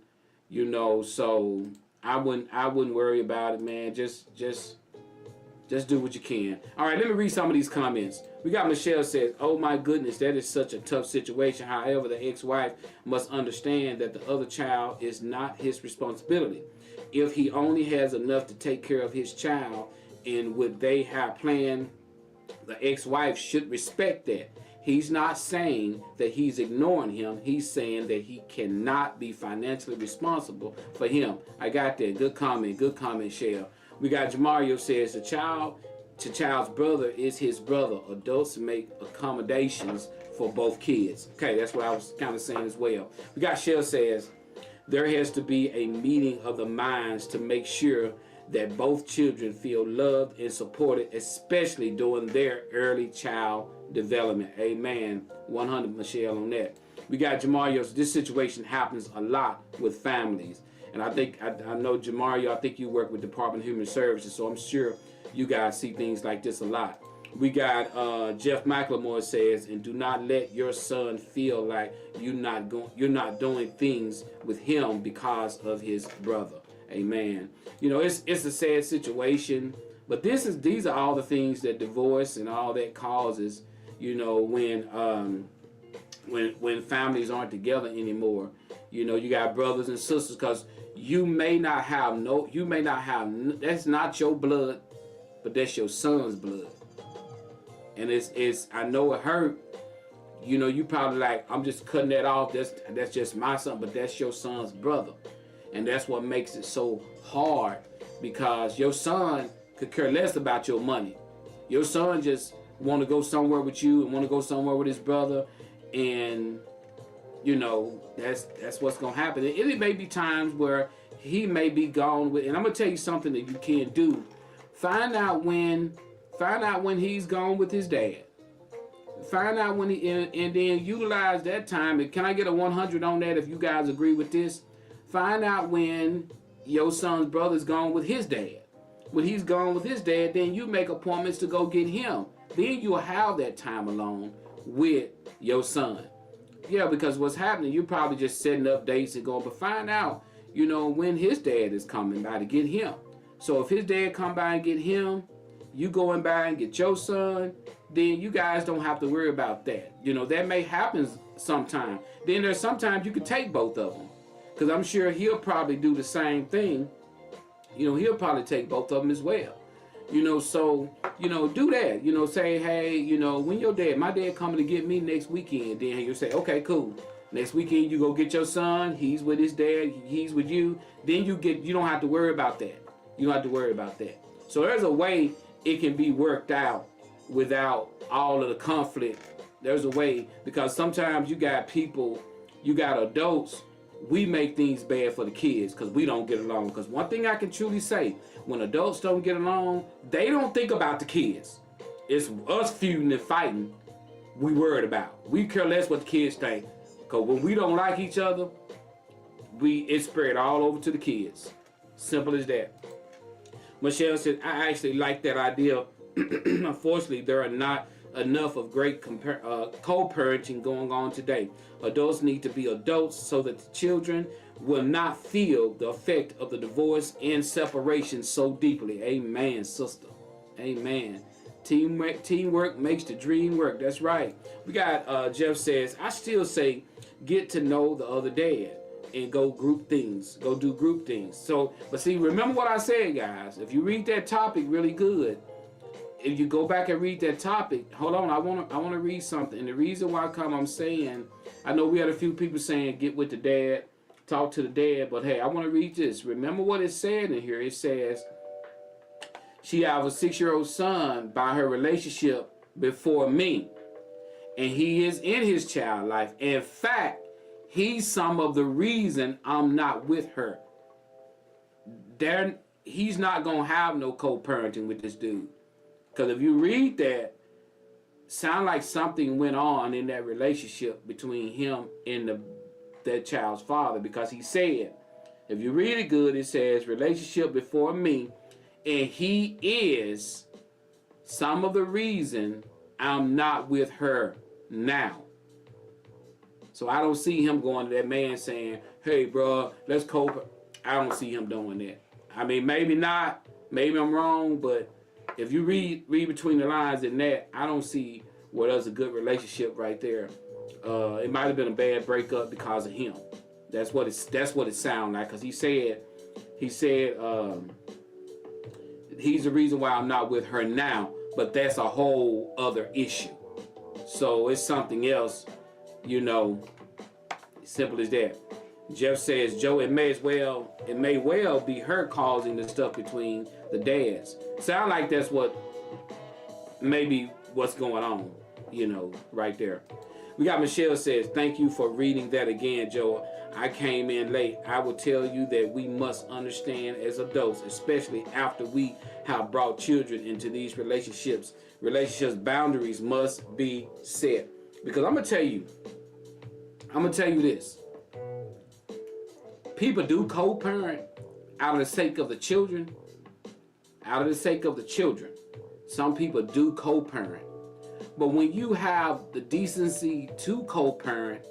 You know, so I wouldn't worry about it, man. Just do what you can. All right, let me read some of these comments. We got Michelle says, oh my goodness, that is such a tough situation. However, the ex-wife must understand that the other child is not his responsibility. If he only has enough to take care of his child and what they have planned, the ex-wife should respect that. He's not saying that he's ignoring him. He's saying that he cannot be financially responsible for him. I got that. Good comment, Shell. We got Jamario says the child's brother is his brother. Adults make accommodations for both kids. Okay, that's what I was kind of saying as well. We got Shell says there has to be a meeting of the minds to make sure that both children feel loved and supported, especially during their early child development. Amen. 100 Michelle on that. We got Jamario. This situation happens a lot with families. And I think, I know Jamario, I think you work with Department of Human Services, so I'm sure you guys see things like this a lot. We got Jeff McLemore says, and do not let your son feel like you're not doing things with him because of his brother. Amen. You know, it's a sad situation, but these are all the things that divorce and all that causes, you know, when families aren't together anymore. You know, you got brothers and sisters, because you may not have that's not your blood, but that's your son's blood. And it's I know it hurt. You know, you probably like, I'm just cutting that off. That's just my son, but that's your son's brother. And that's what makes it so hard, because your son could care less about your money. Your son just want to go somewhere with you and want to go somewhere with his brother, and you know, that's what's gonna happen. And it may be times where he may be gone with, and I'm gonna tell you something that you can't do. Find out when he's gone with his dad. Find out when and then utilize that time. And can I get a 100 on that if you guys agree with this? Find out when your son's brother's gone with his dad. When he's gone with his dad, then you make appointments to go get him. Then you'll have that time alone with your son. Yeah, because what's happening, you're probably just setting up dates and going, but find out, you know, when his dad is coming by to get him. So if his dad come by and get him, you going by and get your son, then you guys don't have to worry about that. You know, that may happen sometime. Then there's sometimes you could take both of them. Because I'm sure he'll probably do the same thing. You know, he'll probably take both of them as well. You know, so, you know, do that. You know, say, hey, you know, when my dad coming to get me next weekend, then you'll say, okay, cool. Next weekend you go get your son, he's with his dad, he's with you. Then you don't have to worry about that. You don't have to worry about that. So there's a way it can be worked out without all of the conflict. There's a way, because sometimes you got adults, we make things bad for the kids because we don't get along. Because one thing I can truly say, when adults don't get along, they don't think about the kids. It's us feuding and fighting we worried about. We care less what the kids think. Because when we don't like each other, it spread all over to the kids. Simple as that. Michelle said, I actually like that idea. Unfortunately, there are not enough of great co-parenting going on today. Adults need to be adults so that the children will not feel the effect of the divorce and separation so deeply. Amen, sister. Amen. Teamwork makes the dream work. That's right. We got Jeff says, I still say get to know the other dad and go do group things. So, but see, remember what I said, guys. If you read that topic really good, if you go back and read that topic, hold on, I want to read something. And the reason why I'm saying, I know we had a few people saying get with the dad, talk to the dad, but hey, I want to read this. Remember what it said in here. It says she has a 6-year-old son by her relationship before me, and he is in his child life. In fact, he's some of the reason I'm not with her. He's not gonna have no co-parenting with this dude. Because if you read that, sound like something went on in that relationship between him and that child's father. Because he said, if you read it good, it says relationship before me, and he is some of the reason I'm not with her now. So I don't see him going to that man saying, hey, bro, let's cope. I don't see him doing that. I mean, maybe not. Maybe I'm wrong, but if you read between the lines in that, I don't see where there's a good relationship right there. It might have been a bad breakup because of him. That's what it sounds like. Because he said he's the reason why I'm not with her now. But that's a whole other issue. So it's something else, you know, simple as that. Jeff says, Joe, it may well be her causing the stuff between the dads. Sound like that's maybe what's going on, you know, right there. We got Michelle says, thank you for reading that again, Joe. I came in late. I will tell you that we must understand as adults, especially after we have brought children into these relationships. Boundaries must be set. Because I'm gonna tell you this. People do co-parent out of the sake of the children. Some people do co-parent. But when you have the decency to co-parent,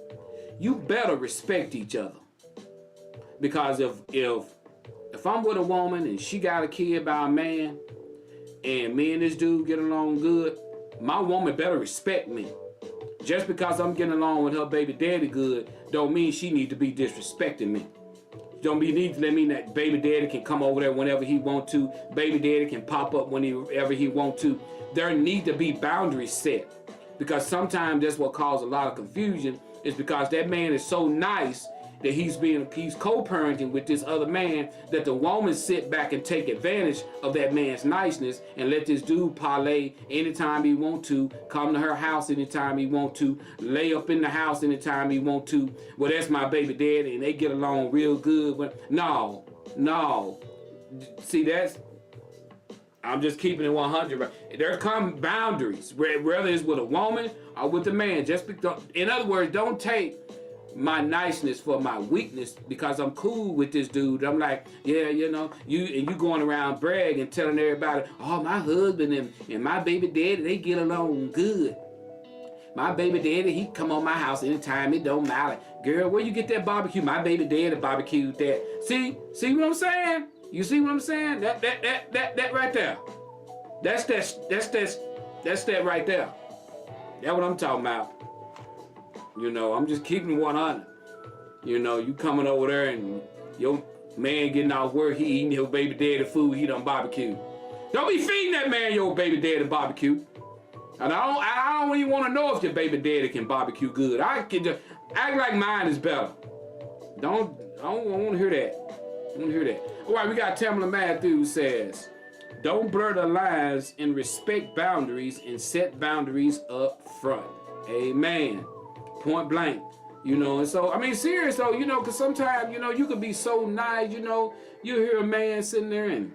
you better respect each other. Because if I'm with a woman and she got a kid by a man, and me and this dude get along good, my woman better respect me. Just because I'm getting along with her baby daddy good, don't mean she need to be disrespecting me. Don't need to mean that baby daddy can come over there whenever he want to. Baby daddy can pop up whenever he want to. There need to be boundaries set. Because sometimes that's what causes a lot of confusion, is because that man is so nice that he's co-parenting with this other man, that the woman sit back and take advantage of that man's niceness and let this dude parlay anytime he want to, come to her house anytime he want to, lay up in the house anytime he want to. Well, that's my baby daddy and they get along real good. No. See, I'm just keeping it 100. There come boundaries, whether it's with a woman or with a man. In other words, don't take my niceness for my weakness, because I'm cool with this dude. I'm like, yeah, you know, you going around bragging and telling everybody, oh, my husband and my baby daddy, they get along good. My baby daddy, he come on my house anytime, it don't matter. Girl, where you get that barbecue? My baby daddy barbecued that. See what I'm saying? You see what I'm saying? That right there. That's that right there. That's what I'm talking about. You know, I'm just keeping 100. You know, you coming over there and your man getting off work, he eating your baby daddy food, he done barbecue. Don't be feeding that man your baby daddy barbecue. And I don't even want to know if your baby daddy can barbecue good. I can just act like mine is better. I don't want to hear that. All right, we got Tamala Matthews says, don't blur the lines and respect boundaries and set boundaries up front. Amen. Point blank. You know, and so, I mean, serious though, you know, because sometimes, you know, you could be so nice, you know, you hear a man sitting there and,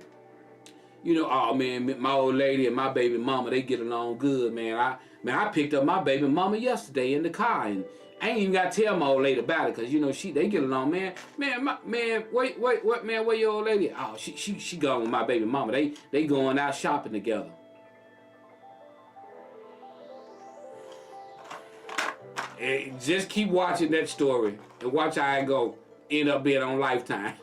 you know, oh man, my old lady and my baby mama, they get along good, man. I picked up my baby mama yesterday in the car, and I ain't even got to tell my old lady about it, because, you know, they get along, man. Wait, what, man, where your old lady? Oh, she gone with my baby mama. They going out shopping together. And just keep watching that story and watch how I end up being on Lifetime.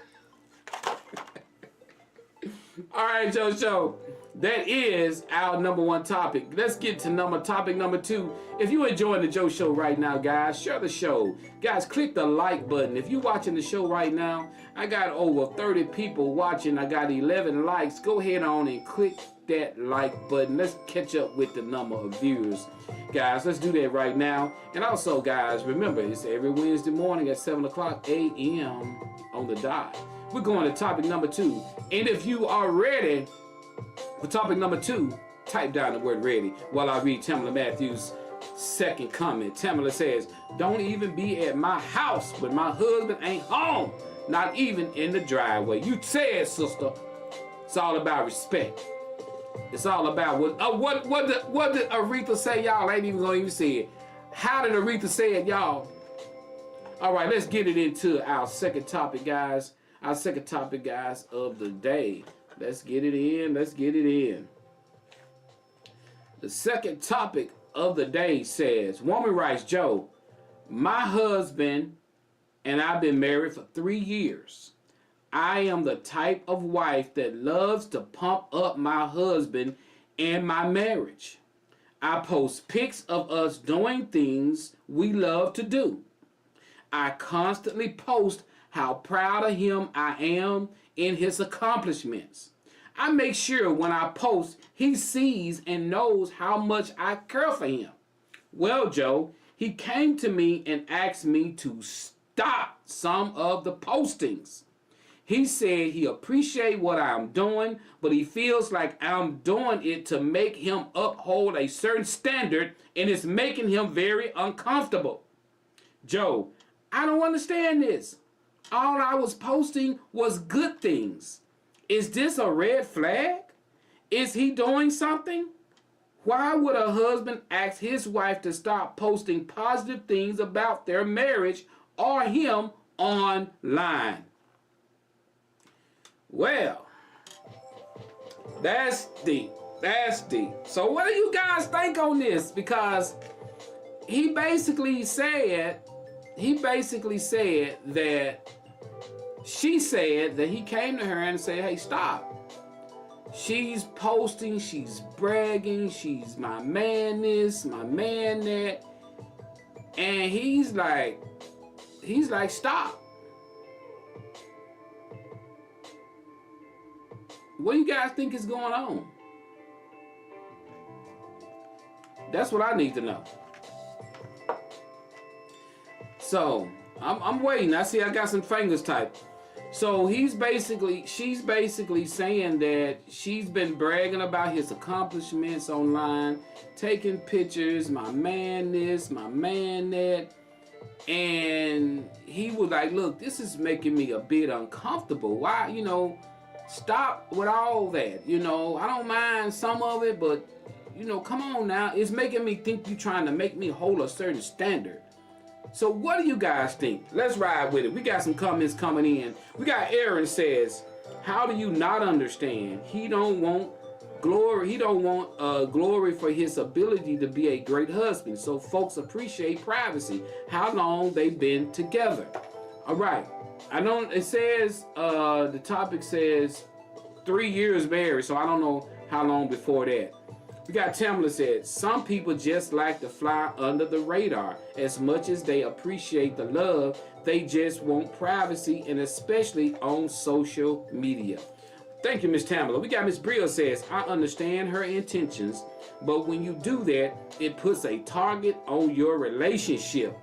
All right, Joe Show. That is our #1 topic. Let's get to topic number 2. If you're enjoying the Joe Show right now, guys, share the show. Guys, click the like button. If you're watching the show right now, I got over 30 people watching. I got 11 likes. Go ahead on and click that like button. Let's catch up with the number of viewers. Guys, let's do that right now. And also, guys, remember, it's every Wednesday morning at 7 o'clock a.m. on the dot. We're going to topic number 2. And if you are ready for topic number 2, type down the word ready while I read Tamala Matthews' second comment. Tamala says, don't even be at my house when my husband ain't home. Not even in the driveway. You said, sister. It's all about respect. It's all about what did Aretha say, y'all? I ain't even gonna say it. How did Aretha say it, y'all? All right, let's get it into our second topic, guys. Our second topic, guys, of the day. Let's get it in. The second topic of the day says, woman writes, Joe, my husband and I've been married for 3 years. I am the type of wife that loves to pump up my husband and my marriage. I post pics of us doing things we love to do. I constantly post how proud of him I am in his accomplishments. I make sure when I post, he sees and knows how much I care for him. Well, Joe, he came to me and asked me to stop some of the postings. He said he appreciates what I'm doing, but he feels like I'm doing it to make him uphold a certain standard, and it's making him very uncomfortable. Joe, I don't understand this. All I was posting was good things. Is this a red flag? Is he doing something? Why would a husband ask his wife to stop posting positive things about their marriage or him online? Well, that's deep. That's deep. So what do you guys think on this? Because he basically said that she said that he came to her and said, hey, stop. She's posting, she's bragging, she's my man this, my man that. And he's like, stop. What do you guys think is going on? That's what I need to know. So, I'm waiting. I see I got some fingers typed. So she's basically saying that she's been bragging about his accomplishments online, taking pictures, my man this, my man that. And he was like, look, this is making me a bit uncomfortable. Why, stop with all that. I don't mind some of it, but, come on now. It's making me think you're trying to make me hold a certain standard. So what do you guys think? Let's ride with it. We got some comments coming in. We got Aaron says, how do you not understand? He don't want glory. He don't want glory for his ability to be a great husband. So folks appreciate privacy. How long they been together? All right. I don't, it says, the topic says 3 years married. So I don't know how long before that. We got Tamla said, some people just like to fly under the radar. As much as they appreciate the love, they just want privacy, and especially on social media. Thank you, Miss Tamla. We got Miss Bria says, I understand her intentions, but when you do that, it puts a target on your relationship.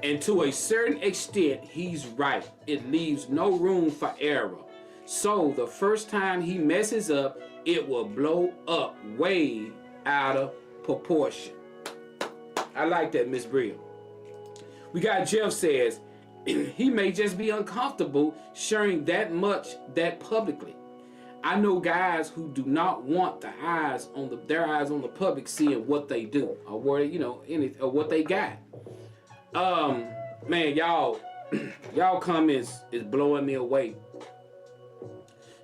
And to a certain extent, he's right. It leaves no room for error. So the first time he messes up, it will blow up way out of proportion. I like that, Miss Bria. We got Jeff says, he may just be uncomfortable sharing that much that publicly. I know guys who do not want their eyes on the public seeing what they do or what or what they got. Man, y'all comments is blowing me away.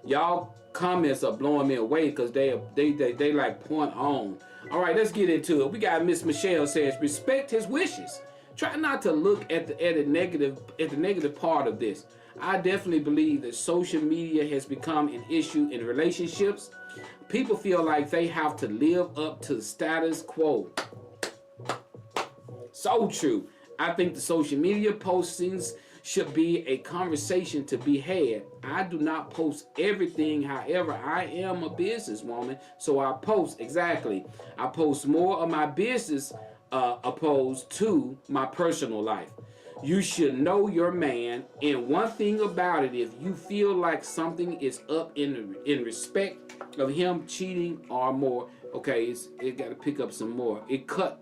Y'all comments are blowing me away because they like point on. All right, let's get into it. We got Miss Michelle says, respect his wishes. Try not to look at the negative part of this. I definitely believe that social media has become an issue in relationships. People feel like they have to live up to the status quo. So true. I think the social media postings should be a conversation to be had. I do not post everything. However, I am a businesswoman, so I post I post more of my business opposed to my personal life. You should know your man, and one thing about it, if you feel like something is up in respect of him cheating or more, okay, it got to pick up some more. It cut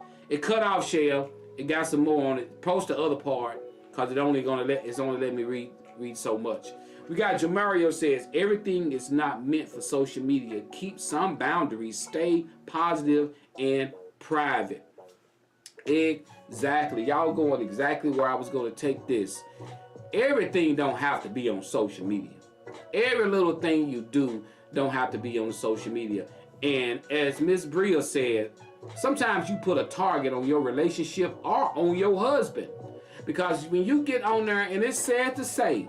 off, Shell. It got some more on it. Post the other part, cause it's only let me read so much. We got Jamario says, everything is not meant for social media. Keep some boundaries. Stay positive and private. Exactly. Y'all going exactly where I was going to take this. Everything don't have to be on social media. Every little thing you do don't have to be on social media. And as Miss Bria said, sometimes you put a target on your relationship or on your husband. Because when you get on there, and it's sad to say,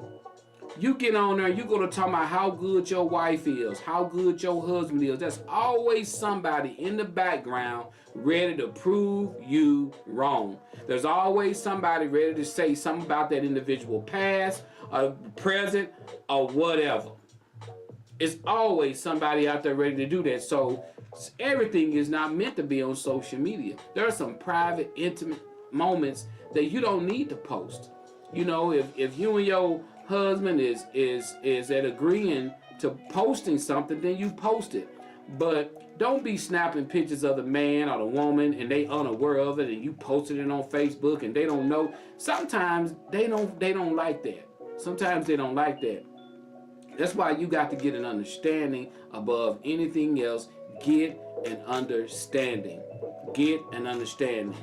you get on there, you're going to talk about how good your wife is, how good your husband is. There's always somebody in the background ready to prove you wrong. There's always somebody ready to say something about that individual past, or present, or whatever. It's always somebody out there ready to do that. So Everything is not meant to be on social media. There are some private, intimate moments that you don't need to post. You know, if you and your husband is at agreeing to posting something, then you post it. But don't be snapping pictures of the man or the woman and they unaware of it, and you posted it on Facebook and they don't know. Sometimes they don't like that. Sometimes they don't like that. That's why you got to get an understanding above anything else. Get an understanding. Get an understanding.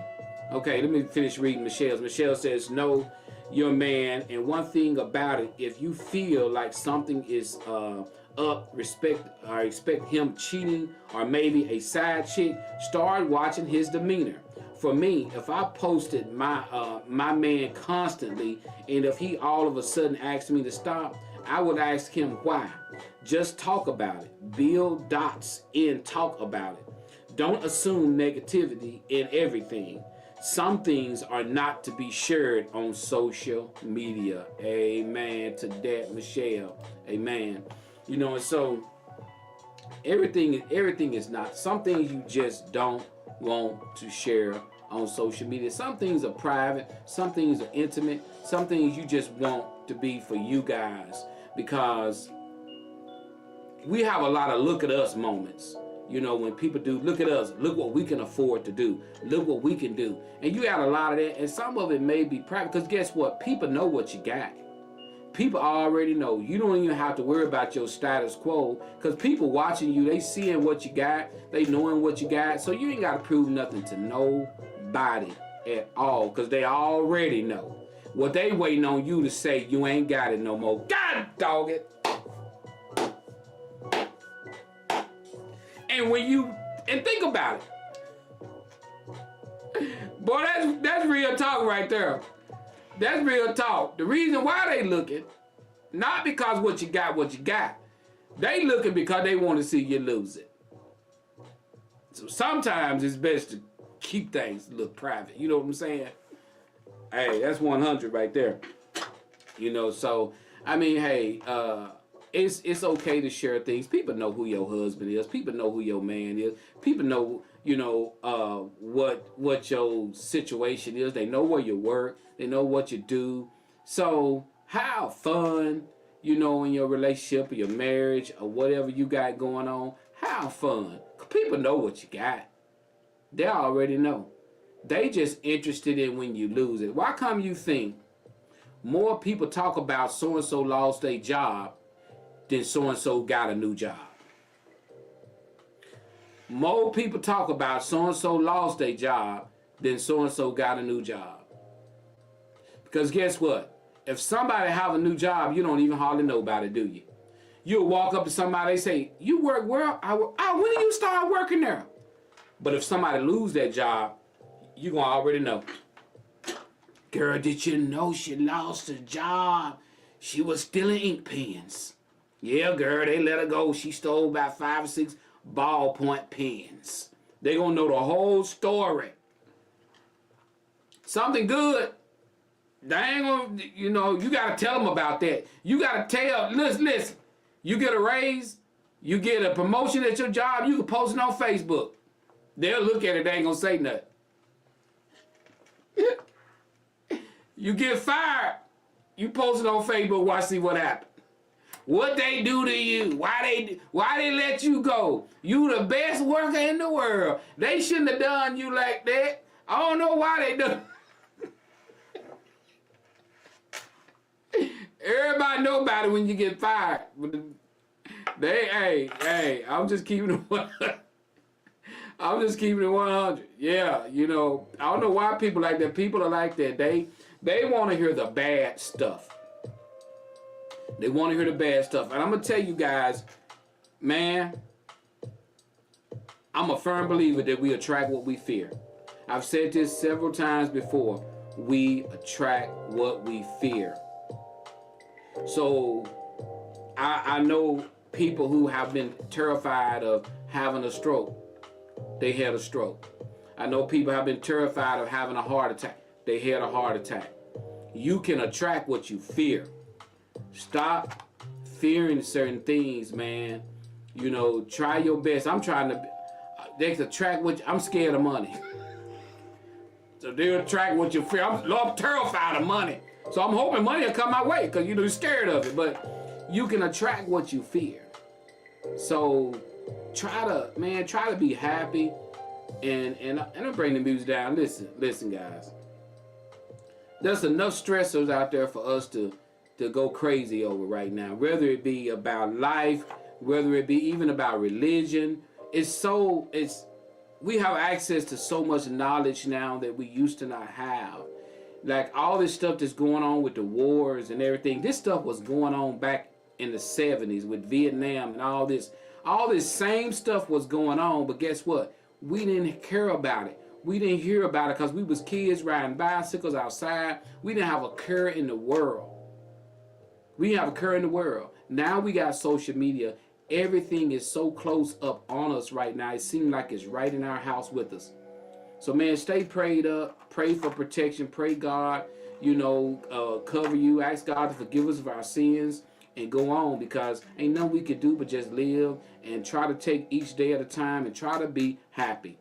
Okay, let me finish reading Michelle's. Michelle says, know your man, and one thing about it, if you feel like something is up, expect him cheating or maybe a side chick, start watching his demeanor. For me, if I posted my man constantly, and if he all of a sudden asked me to stop, I would ask him why. Just talk about it. Build dots in, talk about it. Don't assume negativity in everything. Some things are not to be shared on social media. Amen to that, Michelle. Amen. You know, and so everything is not. Some things you just don't want to share on social media. Some things are private. Some things are intimate. Some things you just want to be for you guys, because we have a lot of look at us moments. You know, when people do, look at us, look what we can afford to do, look what we can do. And you got a lot of that, and some of it may be private, because guess what? People know what you got. People already know. You don't even have to worry about your status quo, because people watching you, they seeing what you got, they knowing what you got, so you ain't got to prove nothing to nobody at all, because they already know. What they waiting on you to say, you ain't got it no more. God dog it. And when you, and think about it. Boy, that's real talk right there. That's real talk. The reason why they looking, not because what you got. They looking because they want to see you lose it. So sometimes it's best to keep things a little private. You know what I'm saying? Hey, that's 100 right there. You know, so, I mean, hey, it's okay to share things. People know who your husband is. People know who your man is. People know, you know, what your situation is. They know where you work. They know what you do. So have fun, you know, in your relationship or your marriage or whatever you got going on. Have fun. People know what you got. They already know. They just interested in when you lose it. Why come you think more people talk about so-and-so lost their job than so-and-so got a new job? More people talk about so-and-so lost their job than so-and-so got a new job. Because guess what? If somebody have a new job, you don't even hardly know about it, do you? You'll walk up to somebody, they say, you work where? When did you start working there? But if somebody lose that job, you gonna already know. Girl, did you know she lost her job? She was stealing ink pens. Yeah, girl, they let her go. She stole about 5 or 6 ballpoint pens. They gonna know the whole story. Something good. They ain't gonna, you know, you gotta tell them about that. You gotta tell, listen, you get a raise, you get a promotion at your job, you can post it on Facebook. They'll look at it, they ain't gonna say nothing. You get fired, you post it on Facebook, watch see what happens. What they do to you, why they let you go. You the best worker in the world. They shouldn't have done you like that. I don't know why they do. Everybody know about it when you get fired. Hey, I'm just keeping it 100. I'm just keeping it 100. Yeah, you know, I don't know why people like that. People are like that. They want to hear the bad stuff. They want to hear the bad stuff. And I'm going to tell you guys, man, I'm a firm believer that we attract what we fear. I've said this several times before. We attract what we fear. So I know people who have been terrified of having a stroke. They had a stroke. I know people have been terrified of having a heart attack. They had a heart attack. You can attract what you fear. Stop fearing certain things, man. You know, try your best. I'm trying they attract what I'm scared of money. So they attract what you fear. I'm terrified of money. So I'm hoping money will come my way because you're scared of it. But you can attract what you fear. So try to be happy. And I'm bringing the music down. Listen, guys. There's enough stressors out there for us to go crazy over right now. Whether it be about life, whether it be even about religion. We have access to so much knowledge now that we used to not have. Like all this stuff that's going on with the wars and everything. This stuff was going on back in the 70s with Vietnam and all this. All this same stuff was going on, but guess what? We didn't care about it. We didn't hear about it because we was kids riding bicycles outside. We didn't have a care in the world. We didn't have a care in the world. Now we got social media. Everything is so close up on us right now. It seems like it's right in our house with us. So, man, stay prayed up. Pray for protection. Pray God, cover you. Ask God to forgive us of our sins and go on, because ain't nothing we can do but just live and try to take each day at a time and try to be happy.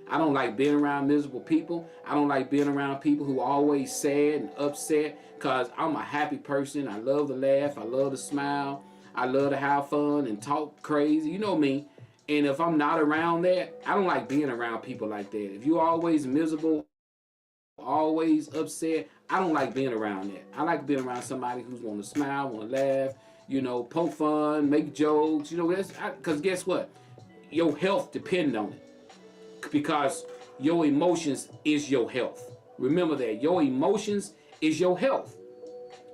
I don't like being around miserable people. I don't like being around people who are always sad and upset, because I'm a happy person. I love to laugh. I love to smile. I love to have fun and talk crazy. You know me. And if I'm not around that, I don't like being around people like that. If you're always miserable, always upset, I don't like being around that. I like being around somebody who's want to smile, want to laugh, poke fun, make jokes. Because guess what? Your health depends on it. Because your emotions is your health. Remember that. Your emotions is your health.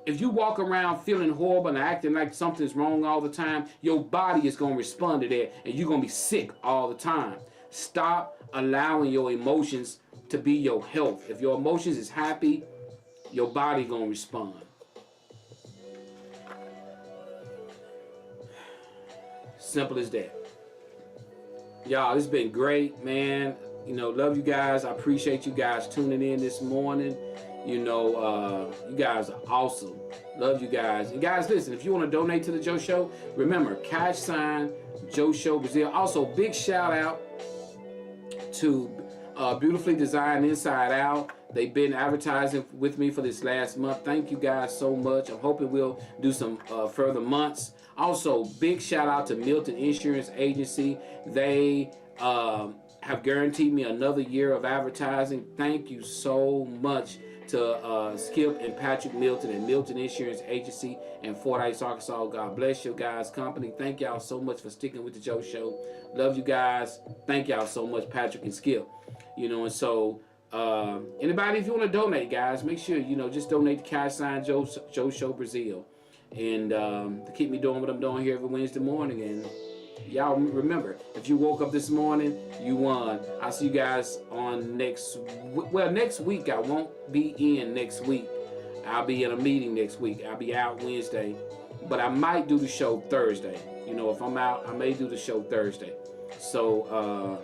If you walk around feeling horrible and acting like something's wrong all the time, your body is going to respond to that, and you're going to be sick all the time. Stop allowing your emotions to be your health. If your emotions is happy, your body going to respond. Simple as that. Y'all, it's been great, man. Love you guys. I appreciate you guys tuning in this morning. You guys are awesome. Love you guys. And guys, listen, if you want to donate to the Joe Show, remember, # Joe Show Brazil. Also, big shout out to Beautifully Designed Inside Out. They've been advertising with me for this last month. Thank you guys so much. I'm hoping we'll do some further months. Also, big shout out to Milton Insurance Agency. They have guaranteed me another year of advertising. Thank you so much to Skip and Patrick Milton and Milton Insurance Agency in Fordyce, Arkansas. God bless your guys' company. Thank y'all so much for sticking with the Joe Show. Love you guys. Thank y'all so much, Patrick and Skip. And so anybody, if you want to donate, guys, make sure just donate to # Joe Show Brazil, and to keep me doing what I'm doing here every Wednesday morning. And y'all remember, if you woke up this morning, you won. I'll see you guys on next week. I won't be in next week. I'll be in a meeting next week. I'll be out Wednesday, but I might do the show Thursday. If I'm out, I may do the show Thursday. So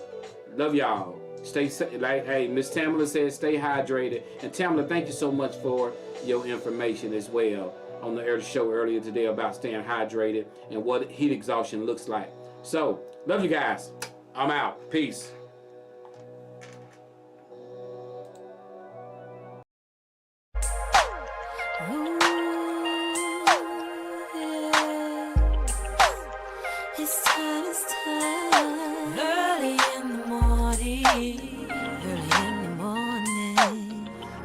love y'all. Stay hey, Miss Tamala says stay hydrated. And Tamala, thank you so much for your information as well on the show earlier today about staying hydrated and what heat exhaustion looks like. So, love you guys. I'm out. Peace. Ooh, yeah. It's time. Early in the morning.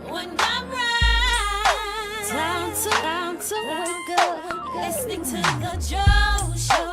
When I'm right, time to wake up. Listening to the Joe Show.